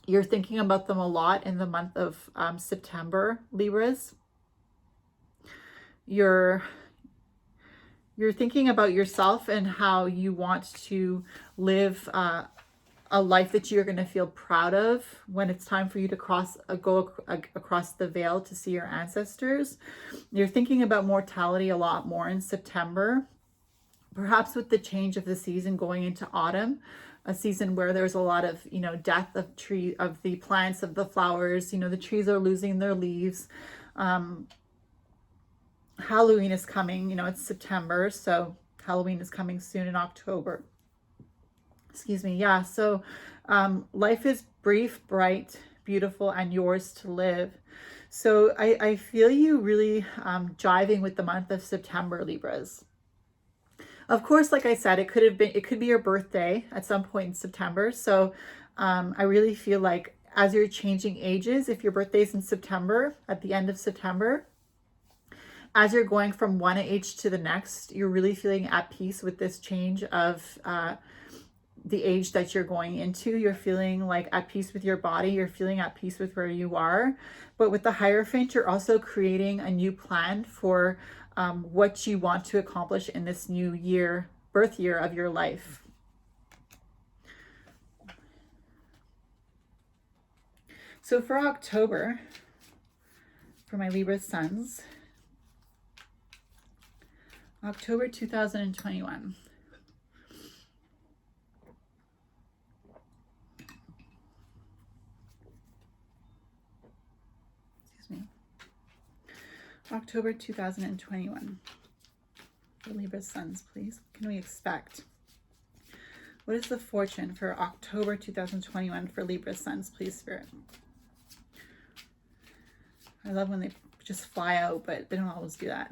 You're thinking about them a lot in the month of September, Libras. You're thinking about yourself and how you want to live a life that you're going to feel proud of when it's time for you to go across the veil to see your ancestors. You're thinking about mortality a lot more in September, perhaps with the change of the season going into autumn, a season where there's a lot of, death of the plants, of the flowers, the trees are losing their leaves. Halloween is coming, it's September. So Halloween is coming soon in October. Excuse me. Yeah. So life is brief, bright, beautiful, and yours to live. So I feel you really jiving with the month of September, Libras. Of course, like I said, it could be your birthday at some point in September. So I really feel like as you're changing ages, if your birthday's in September, at the end of September, as you're going from one age to the next, you're really feeling at peace with this change of the age that you're going into. You're feeling like at peace with your body. You're feeling at peace with where you are. But with the Hierophant, you're also creating a new plan for what you want to accomplish in this new year, birth year of your life. So for October, for my Libra Suns, October 2021. October 2021. For Libra Suns, please. What can we expect? What is the fortune for October 2021 for Libra Suns, please, Spirit? I love when they just fly out, but they don't always do that.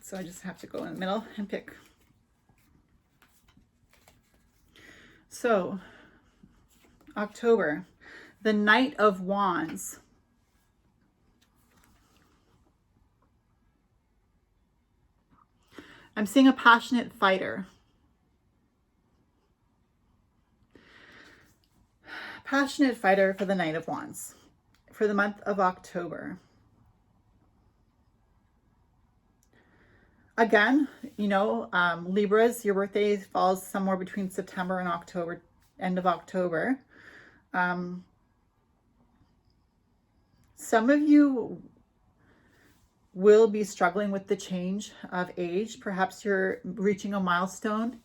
So I just have to go in the middle and pick. So, October, the Knight of Wands. I'm seeing a passionate fighter. Passionate fighter for the Knight of Wands for the month of October. Again, you know, Libras, your birthday falls somewhere between September and October, end of October. Some of you will be struggling with the change of age. Perhaps you're reaching a milestone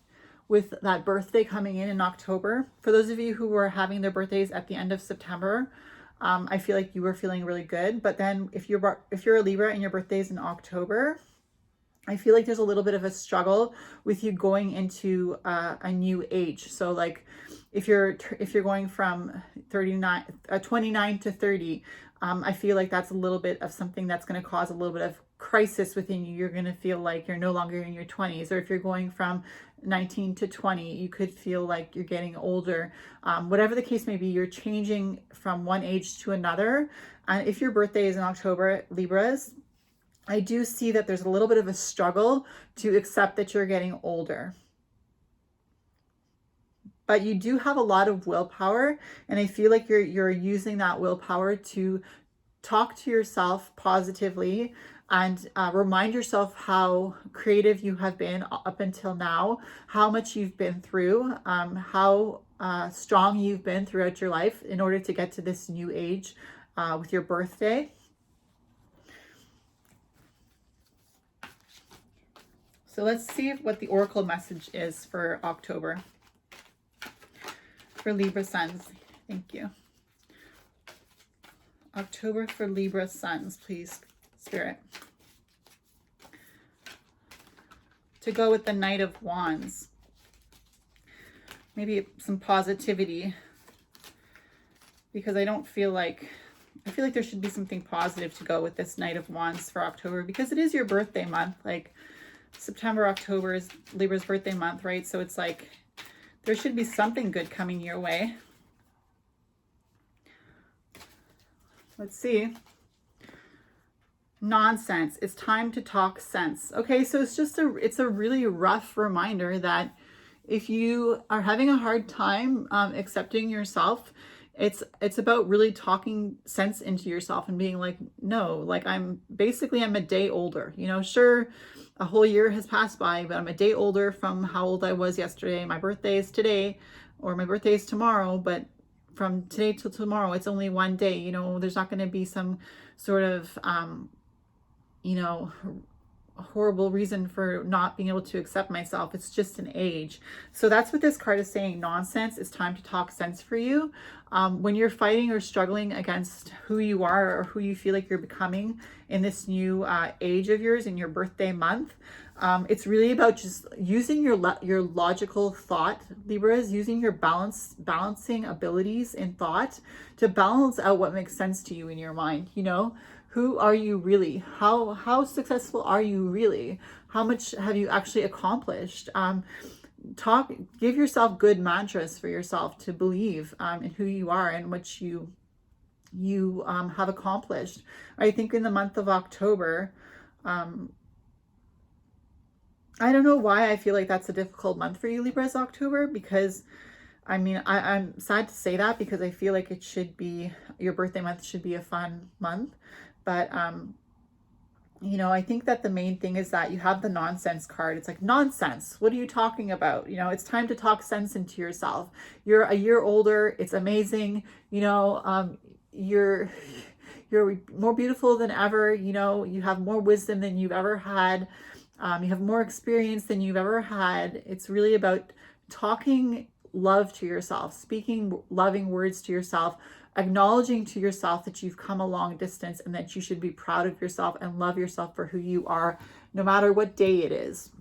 with that birthday coming in October. For those of you who were having their birthdays at the end of September, I feel like you were feeling really good. But then if you're a Libra and your birthday's in October, I feel like there's a little bit of a struggle with you going into a new age. So like if you're going from 29 to 30, I feel like that's a little bit of something that's going to cause a little bit of crisis within you. You're going to feel like you're no longer in your 20s. Or if you're going from 19 to 20, you could feel like you're getting older. Whatever the case may be, you're changing from one age to another. And if your birthday is in October, Libras, I do see that there's a little bit of a struggle to accept that you're getting older. But you do have a lot of willpower, and I feel like you're using that willpower to talk to yourself positively and remind yourself how creative you have been up until now, how much you've been through, how strong you've been throughout your life in order to get to this new age with your birthday. So let's see what the Oracle message is for October. For Libra Suns, thank you. October for Libra Suns, please, Spirit. To go with the Knight of Wands. Maybe some positivity. Because I feel like there should be something positive to go with this Knight of Wands for October. Because it is your birthday month. Like September, October is Libra's birthday month, right? So it's like there should be something good coming your way. Let's see. Nonsense. It's time to talk sense. Okay, so it's a really rough reminder that if you are having a hard time accepting yourself, it's about really talking sense into yourself and being like, no, like I'm a day older. You know, sure, a whole year has passed by, but I'm a day older from how old I was yesterday. My birthday is today, or my birthday is tomorrow, but from today till tomorrow, it's only one day. You know, there's not going to be some sort of, you know, horrible reason for not being able to accept myself. It's just an age. So that's what this card is saying. Nonsense. It's time to talk sense for you. When you're fighting or struggling against who you are or who you feel like you're becoming in this new age of yours in your birthday month, It's really about just using your logical thought, Libras, using your balancing abilities in thought to balance out what makes sense to you in your mind. You know, who are you really? How successful are you really? How much have you actually accomplished? Give yourself good mantras for yourself to believe in who you are and what you have accomplished. I think in the month of October, I don't know why I feel like that's a difficult month for you, Libras, October, because I mean, I'm sad to say that because I feel like it should be, your birthday month should be a fun month. But, you know, I think that the main thing is that you have the nonsense card. It's like, nonsense. What are you talking about? You know, it's time to talk sense into yourself. You're a year older. It's amazing. You know, you're more beautiful than ever. You know, you have more wisdom than you've ever had. You have more experience than you've ever had. It's really about talking love to yourself, speaking loving words to yourself, acknowledging to yourself that you've come a long distance and that you should be proud of yourself and love yourself for who you are, no matter what day it is.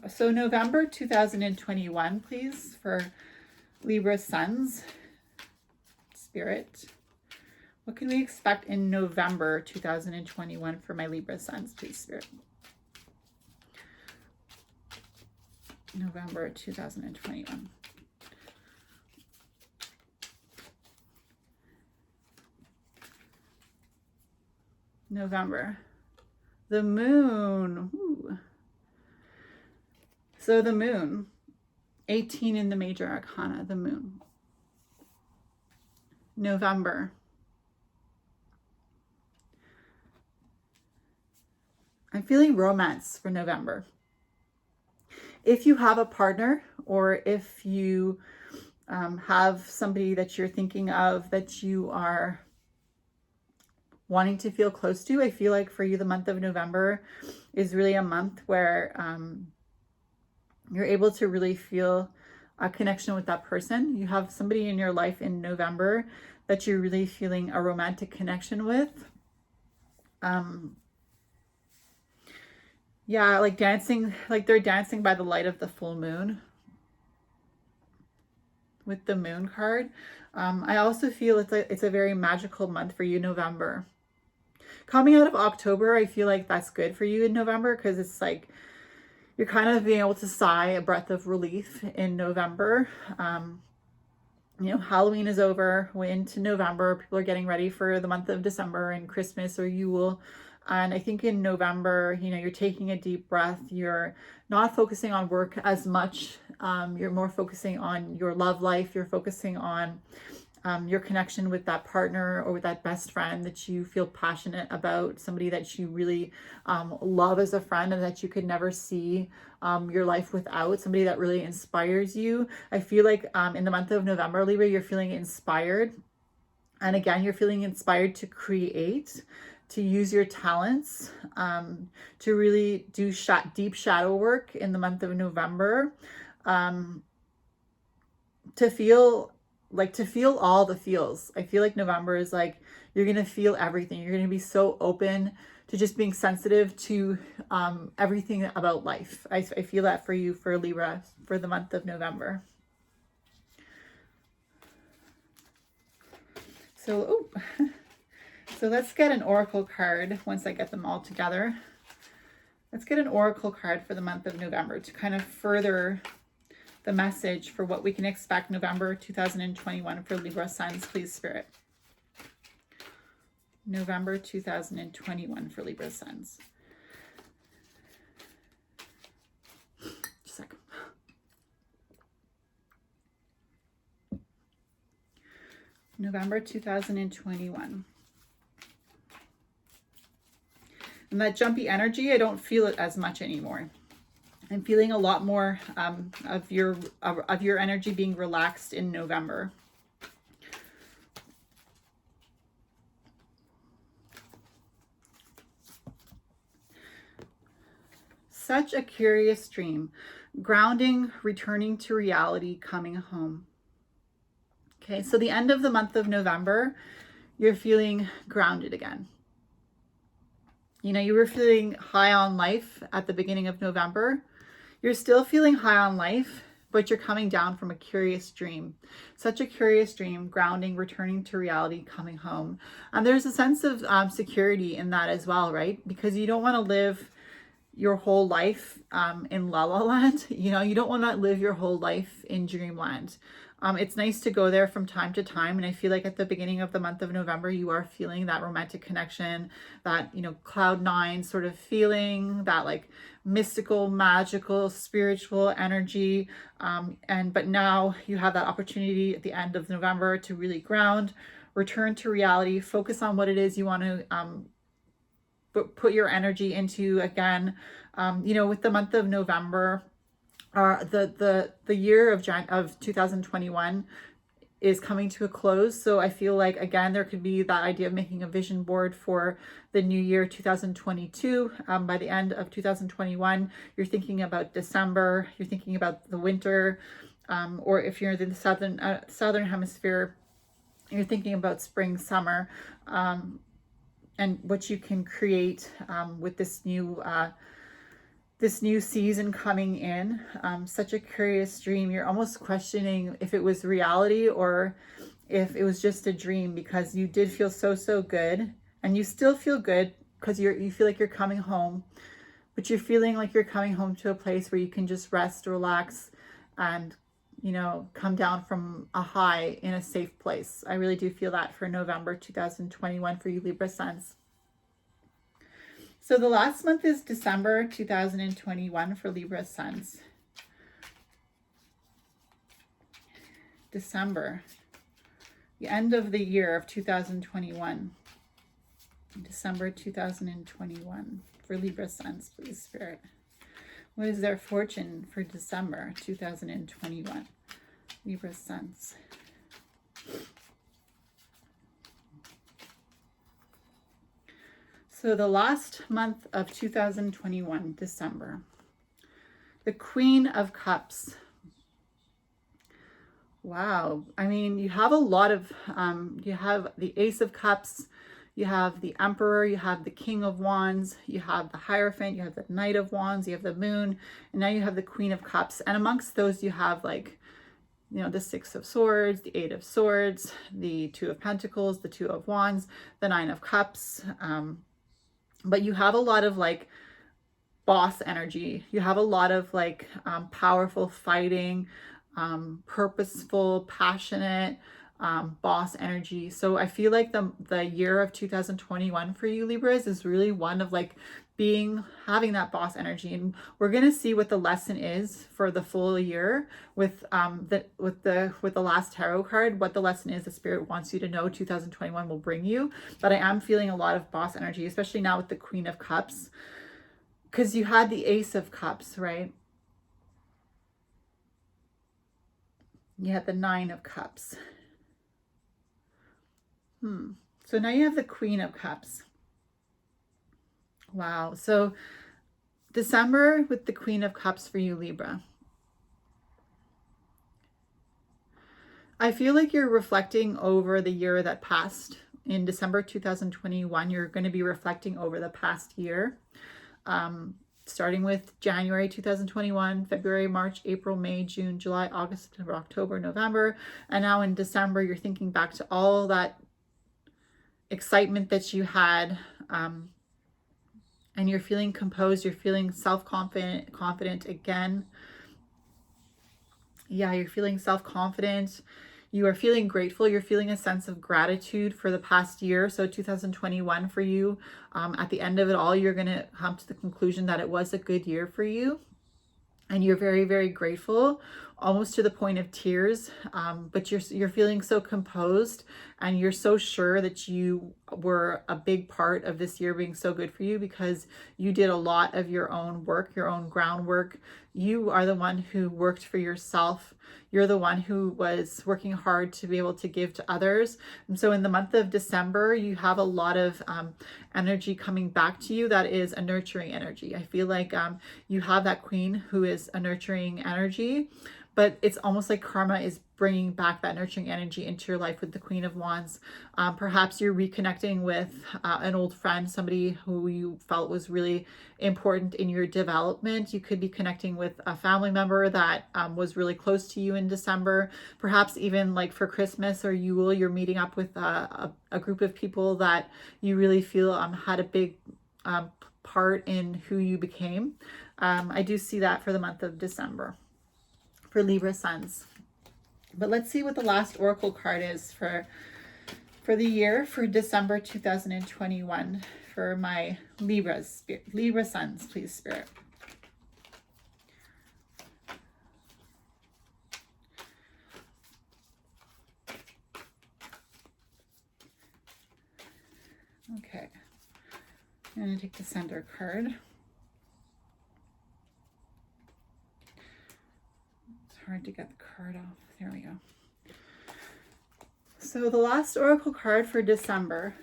So November 2021, please, for Libra Suns. Spirit. What can we expect in November 2021 for my Libra Suns, please, Spirit? November 2021. November. The moon. Ooh. So the moon. 18 in the major arcana, the moon. November. I'm feeling romance for November. If you have a partner or if you have somebody that you're thinking of that you are wanting to feel close to, I feel like for you the month of November is really a month where you're able to really feel a connection with that person. You have somebody in your life in November that you're really feeling a romantic connection with. Yeah, like dancing, like they're dancing by the light of the full moon with the moon card. I also feel it's a very magical month for you, November. Coming out of October, I feel like that's good for you in November because it's like you're kind of being able to sigh a breath of relief in November. You know, Halloween is over. We're into November. People are getting ready for the month of December and Christmas or Yule. And I think in November, you know, you're taking a deep breath. You're not focusing on work as much. You're more focusing on your love life. You're focusing on your connection with that partner or with that best friend that you feel passionate about, somebody that you really love as a friend and that you could never see your life without, somebody that really inspires you. I feel like in the month of November, Libra, you're feeling inspired. And again, you're feeling inspired to create, to use your talents, to really do deep shadow work in the month of November, to feel all the feels. I feel like November is like, you're going to feel everything. You're going to be so open to just being sensitive to everything about life. I feel that for you, for Libra, for the month of November. So, so let's get an oracle card once I get them all together. Let's get an oracle card for the month of November to kind of further the message for what we can expect November 2021 for Libra Suns, please, Spirit. November 2021 for Libra Suns. Just a second. November 2021. And that jumpy energy, I don't feel it as much anymore. I'm feeling a lot more of your energy being relaxed in November. Such a curious dream. Grounding, returning to reality, coming home. Okay, so the end of the month of November, you're feeling grounded again. You know, you were feeling high on life at the beginning of November. You're still feeling high on life, but you're coming down from a curious dream. Such a curious dream, grounding, returning to reality, coming home. And there's a sense of security in that as well, right? Because you don't want to live your whole life in La La Land. You know, you don't want to live your whole life in dreamland. It's nice to go there from time to time. And I feel like at the beginning of the month of November, you are feeling that romantic connection, that, you know, cloud nine sort of feeling, that like mystical, magical, spiritual energy. But now you have that opportunity at the end of November to really ground, return to reality, focus on what it is you want to put your energy into again. You know, with the month of November, the year of 2021 is coming to a close. So I feel like, again, there could be that idea of making a vision board for the new year 2022. By the end of 2021, you're thinking about December, you're thinking about the winter, or if you're in the southern hemisphere, you're thinking about spring, summer, and what you can create with this new season coming in. Such a curious dream. You're almost questioning if it was reality or if it was just a dream, because you did feel so good, and you still feel good because you feel like you're coming home, but you're feeling like you're coming home to a place where you can just rest, relax, and, you know, come down from a high in a safe place. I really do feel that for November 2021 for you Libra suns. So the last month is December 2021 for Libra suns. December, the end of the year of 2021. December 2021 for Libra suns, please, Spirit. What is their fortune for December 2021? Libra suns. So the last month of 2021, December, the Queen of Cups. Wow. I mean, you have a lot of, you have the Ace of Cups, you have the Emperor, you have the King of Wands, you have the Hierophant, you have the Knight of Wands, you have the Moon, and now you have the Queen of Cups. And amongst those, you have like, you know, the Six of Swords, the Eight of Swords, the Two of Pentacles, the Two of Wands, the Nine of Cups. But you have a lot of like boss energy. You have a lot of like powerful fighting, purposeful, passionate boss energy. So I feel like the year of 2021 for you Libras is really one of like having that boss energy. And we're going to see what the lesson is for the full year with the last tarot card, what the lesson is the Spirit wants you to know 2021 will bring you. But I am feeling a lot of boss energy, especially now with the Queen of Cups, because you had the Ace of Cups, right? You had the Nine of Cups. So now you have the Queen of Cups. Wow. So December with the Queen of Cups for you, Libra. I feel like you're reflecting over the year that passed. In December 2021, you're going to be reflecting over the past year. Starting with January 2021, February, March, April, May, June, July, August, September, October, November. And now in December, you're thinking back to all that excitement that you had, and you're feeling composed, you're feeling confident again. Yeah, you're feeling self-confident. You are feeling grateful. You're feeling a sense of gratitude for the past year. So 2021 for you, at the end of it all, you're going to come to the conclusion that it was a good year for you. And you're very, very grateful, almost to the point of tears. But you're feeling so composed, and you're so sure that you were a big part of this year being so good for you, because you did a lot of your own work, your own groundwork. You are the one who worked for yourself. You're the one who was working hard to be able to give to others. And so in the month of December, you have a lot of energy coming back to you that is a nurturing energy. I feel like you have that Queen who is a nurturing energy, but it's almost like karma is bringing back that nurturing energy into your life with the Queen of Wands. Perhaps you're reconnecting with an old friend, somebody who you felt was really important in your development. You could be connecting with a family member that was really close to you in December. Perhaps even like for Christmas or Yule, you're meeting up with a group of people that you really feel had a big part in who you became. I do see that for the month of December for Libra suns. But let's see what the last oracle card is for the year for December 2021 for my Libra suns, please, Spirit. Okay, I'm going to take the center card. It's hard to get the card off. There we go. So the last oracle card for December,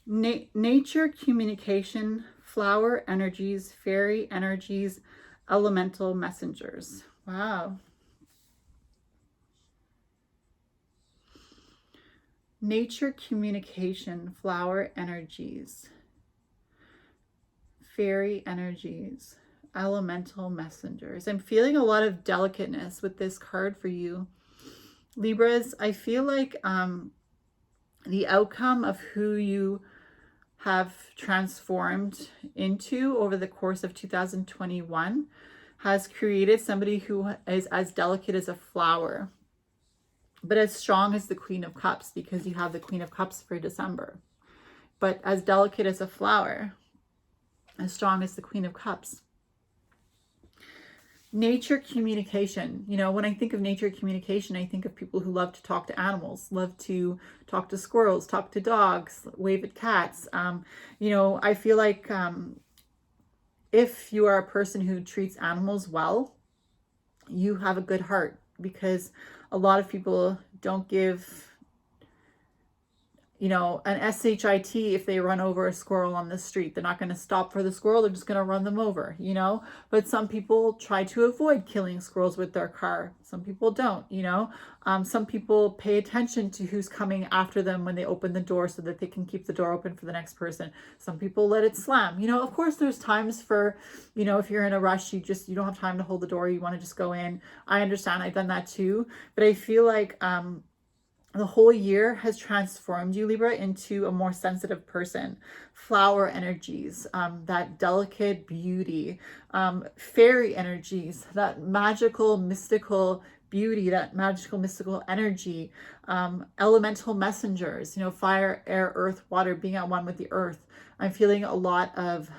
nature, communication, flower energies, fairy energies, elemental messengers. Wow. Nature, communication, flower energies, fairy energies, elemental messengers. I'm feeling a lot of delicateness with this card for you, Libras. I feel like the outcome of who you have transformed into over the course of 2021 has created somebody who is as delicate as a flower, but as strong as the Queen of Cups, because you have the Queen of Cups for December. But as delicate as a flower, as strong as the Queen of Cups. Nature communication. You know, when I think of nature communication, I think of people who love to talk to animals, love to talk to squirrels, talk to dogs, wave at cats. You know, I feel like if you are a person who treats animals well, you have a good heart, because a lot of people don't give, you know, an SHIT if they run over a squirrel on the street. They're not going to stop for the squirrel. They're just going to run them over, you know. But some people try to avoid killing squirrels with their car. Some people don't, you know. Some people pay attention to who's coming after them when they open the door so that they can keep the door open for the next person. Some people let it slam. You know, of course, there's times for, you know, if you're in a rush, you don't have time to hold the door. You want to just go in. I understand. I've done that too. But I feel like the whole year has transformed you, Libra, into a more sensitive person. Flower energies, that delicate beauty, fairy energies, that magical, mystical beauty, that magical, mystical energy, elemental messengers, you know, fire, air, earth, water, being at one with the earth. I'm feeling a lot of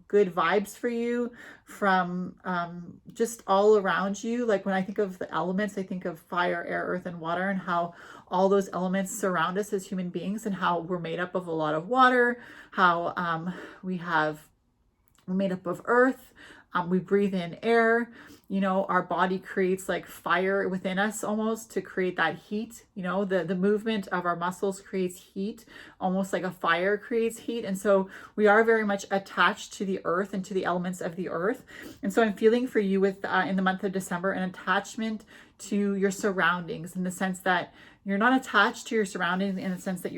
good vibes for you from just all around you. Like when I think of the elements, I think of fire, air, earth, and water, and how all those elements surround us as human beings, and how we're made up of a lot of water, how we're made up of earth, we breathe in air, you know, our body creates like fire within us almost to create that heat, you know, the movement of our muscles creates heat, almost like a fire creates heat. And so we are very much attached to the earth and to the elements of the earth. And so I'm feeling for you with in the month of December, an attachment to your surroundings, in the sense that you're not attached to your surroundings in the sense that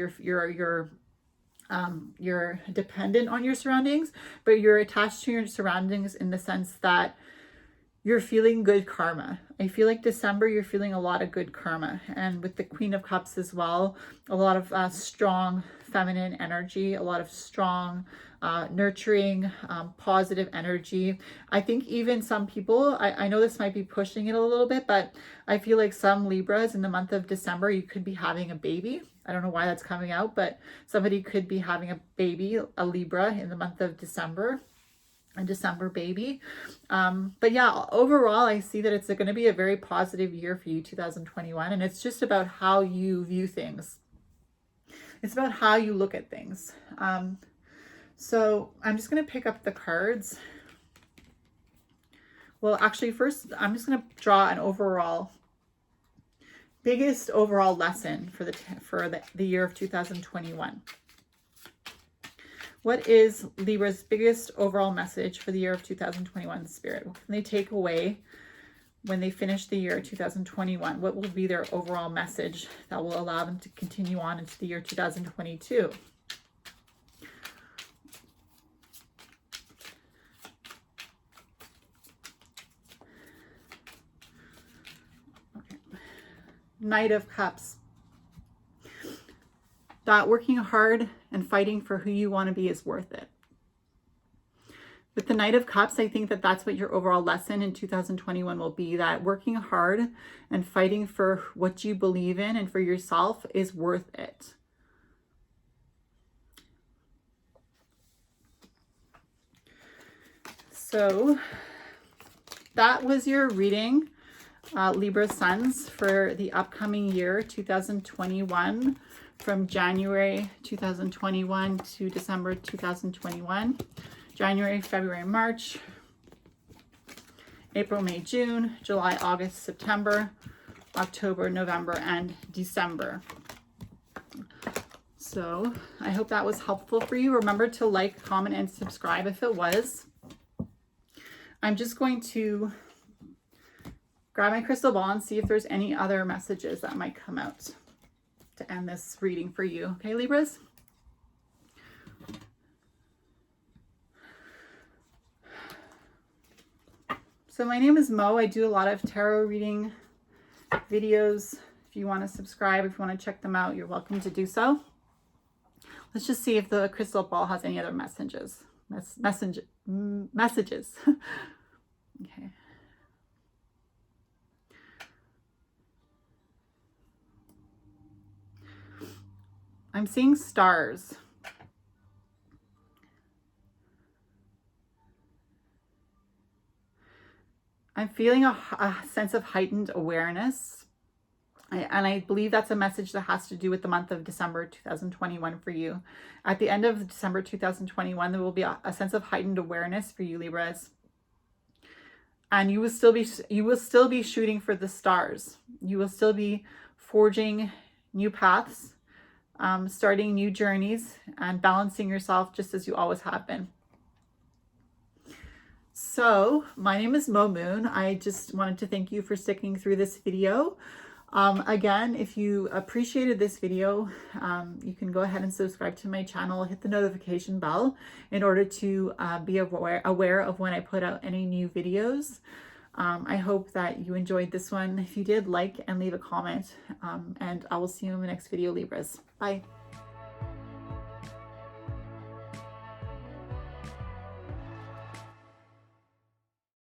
you're dependent on your surroundings, but you're attached to your surroundings in the sense that you're feeling good karma. I feel like December, you're feeling a lot of good karma. And with the Queen of Cups as well, a lot of strong feminine energy, a lot of strong, nurturing, positive energy. I think even some people, I know this might be pushing it a little bit, but I feel like some Libras in the month of December, you could be having a baby. I don't know why that's coming out, but somebody could be having a baby, a Libra, in the month of December. A December baby. But yeah, overall, I see that it's going to be a very positive year for you, 2021. And it's just about how you view things. It's about how you look at things. So I'm just going to pick up the cards. Well, actually, first, I'm just going to draw an overall, biggest overall lesson for the year of 2021. What is Libra's biggest overall message for the year of 2021, Spirit? What can they take away? when they finish the year 2021? What will be their overall message that will allow them to continue on into the year 2022? Okay. Knight of Cups. That working hard and fighting for who you want to be is worth it. With the Knight of Cups, I think that that's what your overall lesson in 2021 will be, that working hard and fighting for what you believe in and for yourself is worth it. So that was your reading, Libra Suns, for the upcoming year 2021, from January 2021 to December 2021. January, February, March, April, May, June, July, August, September, October, November, and December. So I hope that was helpful for you. Remember to like, comment, and subscribe if it was. I'm just going to grab my crystal ball and see if there's any other messages that might come out to end this reading for you. Okay, Libras? So my name is Mauh. I do a lot of tarot reading videos. If you want to subscribe, if you want to check them out, you're welcome to do so. Let's just see if the crystal ball has any other messages. Messages. Okay. I'm seeing stars. I'm feeling a sense of heightened awareness. And I believe that's a message that has to do with the month of December 2021 for you. At the end of December 2021, there will be a sense of heightened awareness for you, Libras. And you will still be shooting for the stars. You will still be forging new paths, starting new journeys, and balancing yourself just as you always have been. So my name is Mauh Moon. I just wanted to thank you for sticking through this video. Again, if you appreciated this video, you can go ahead and subscribe to my channel, hit the notification bell in order to be aware of when I put out any new videos. I hope that you enjoyed this one. If you did, like and leave a comment, and I will see you in the next video, Libras. Bye.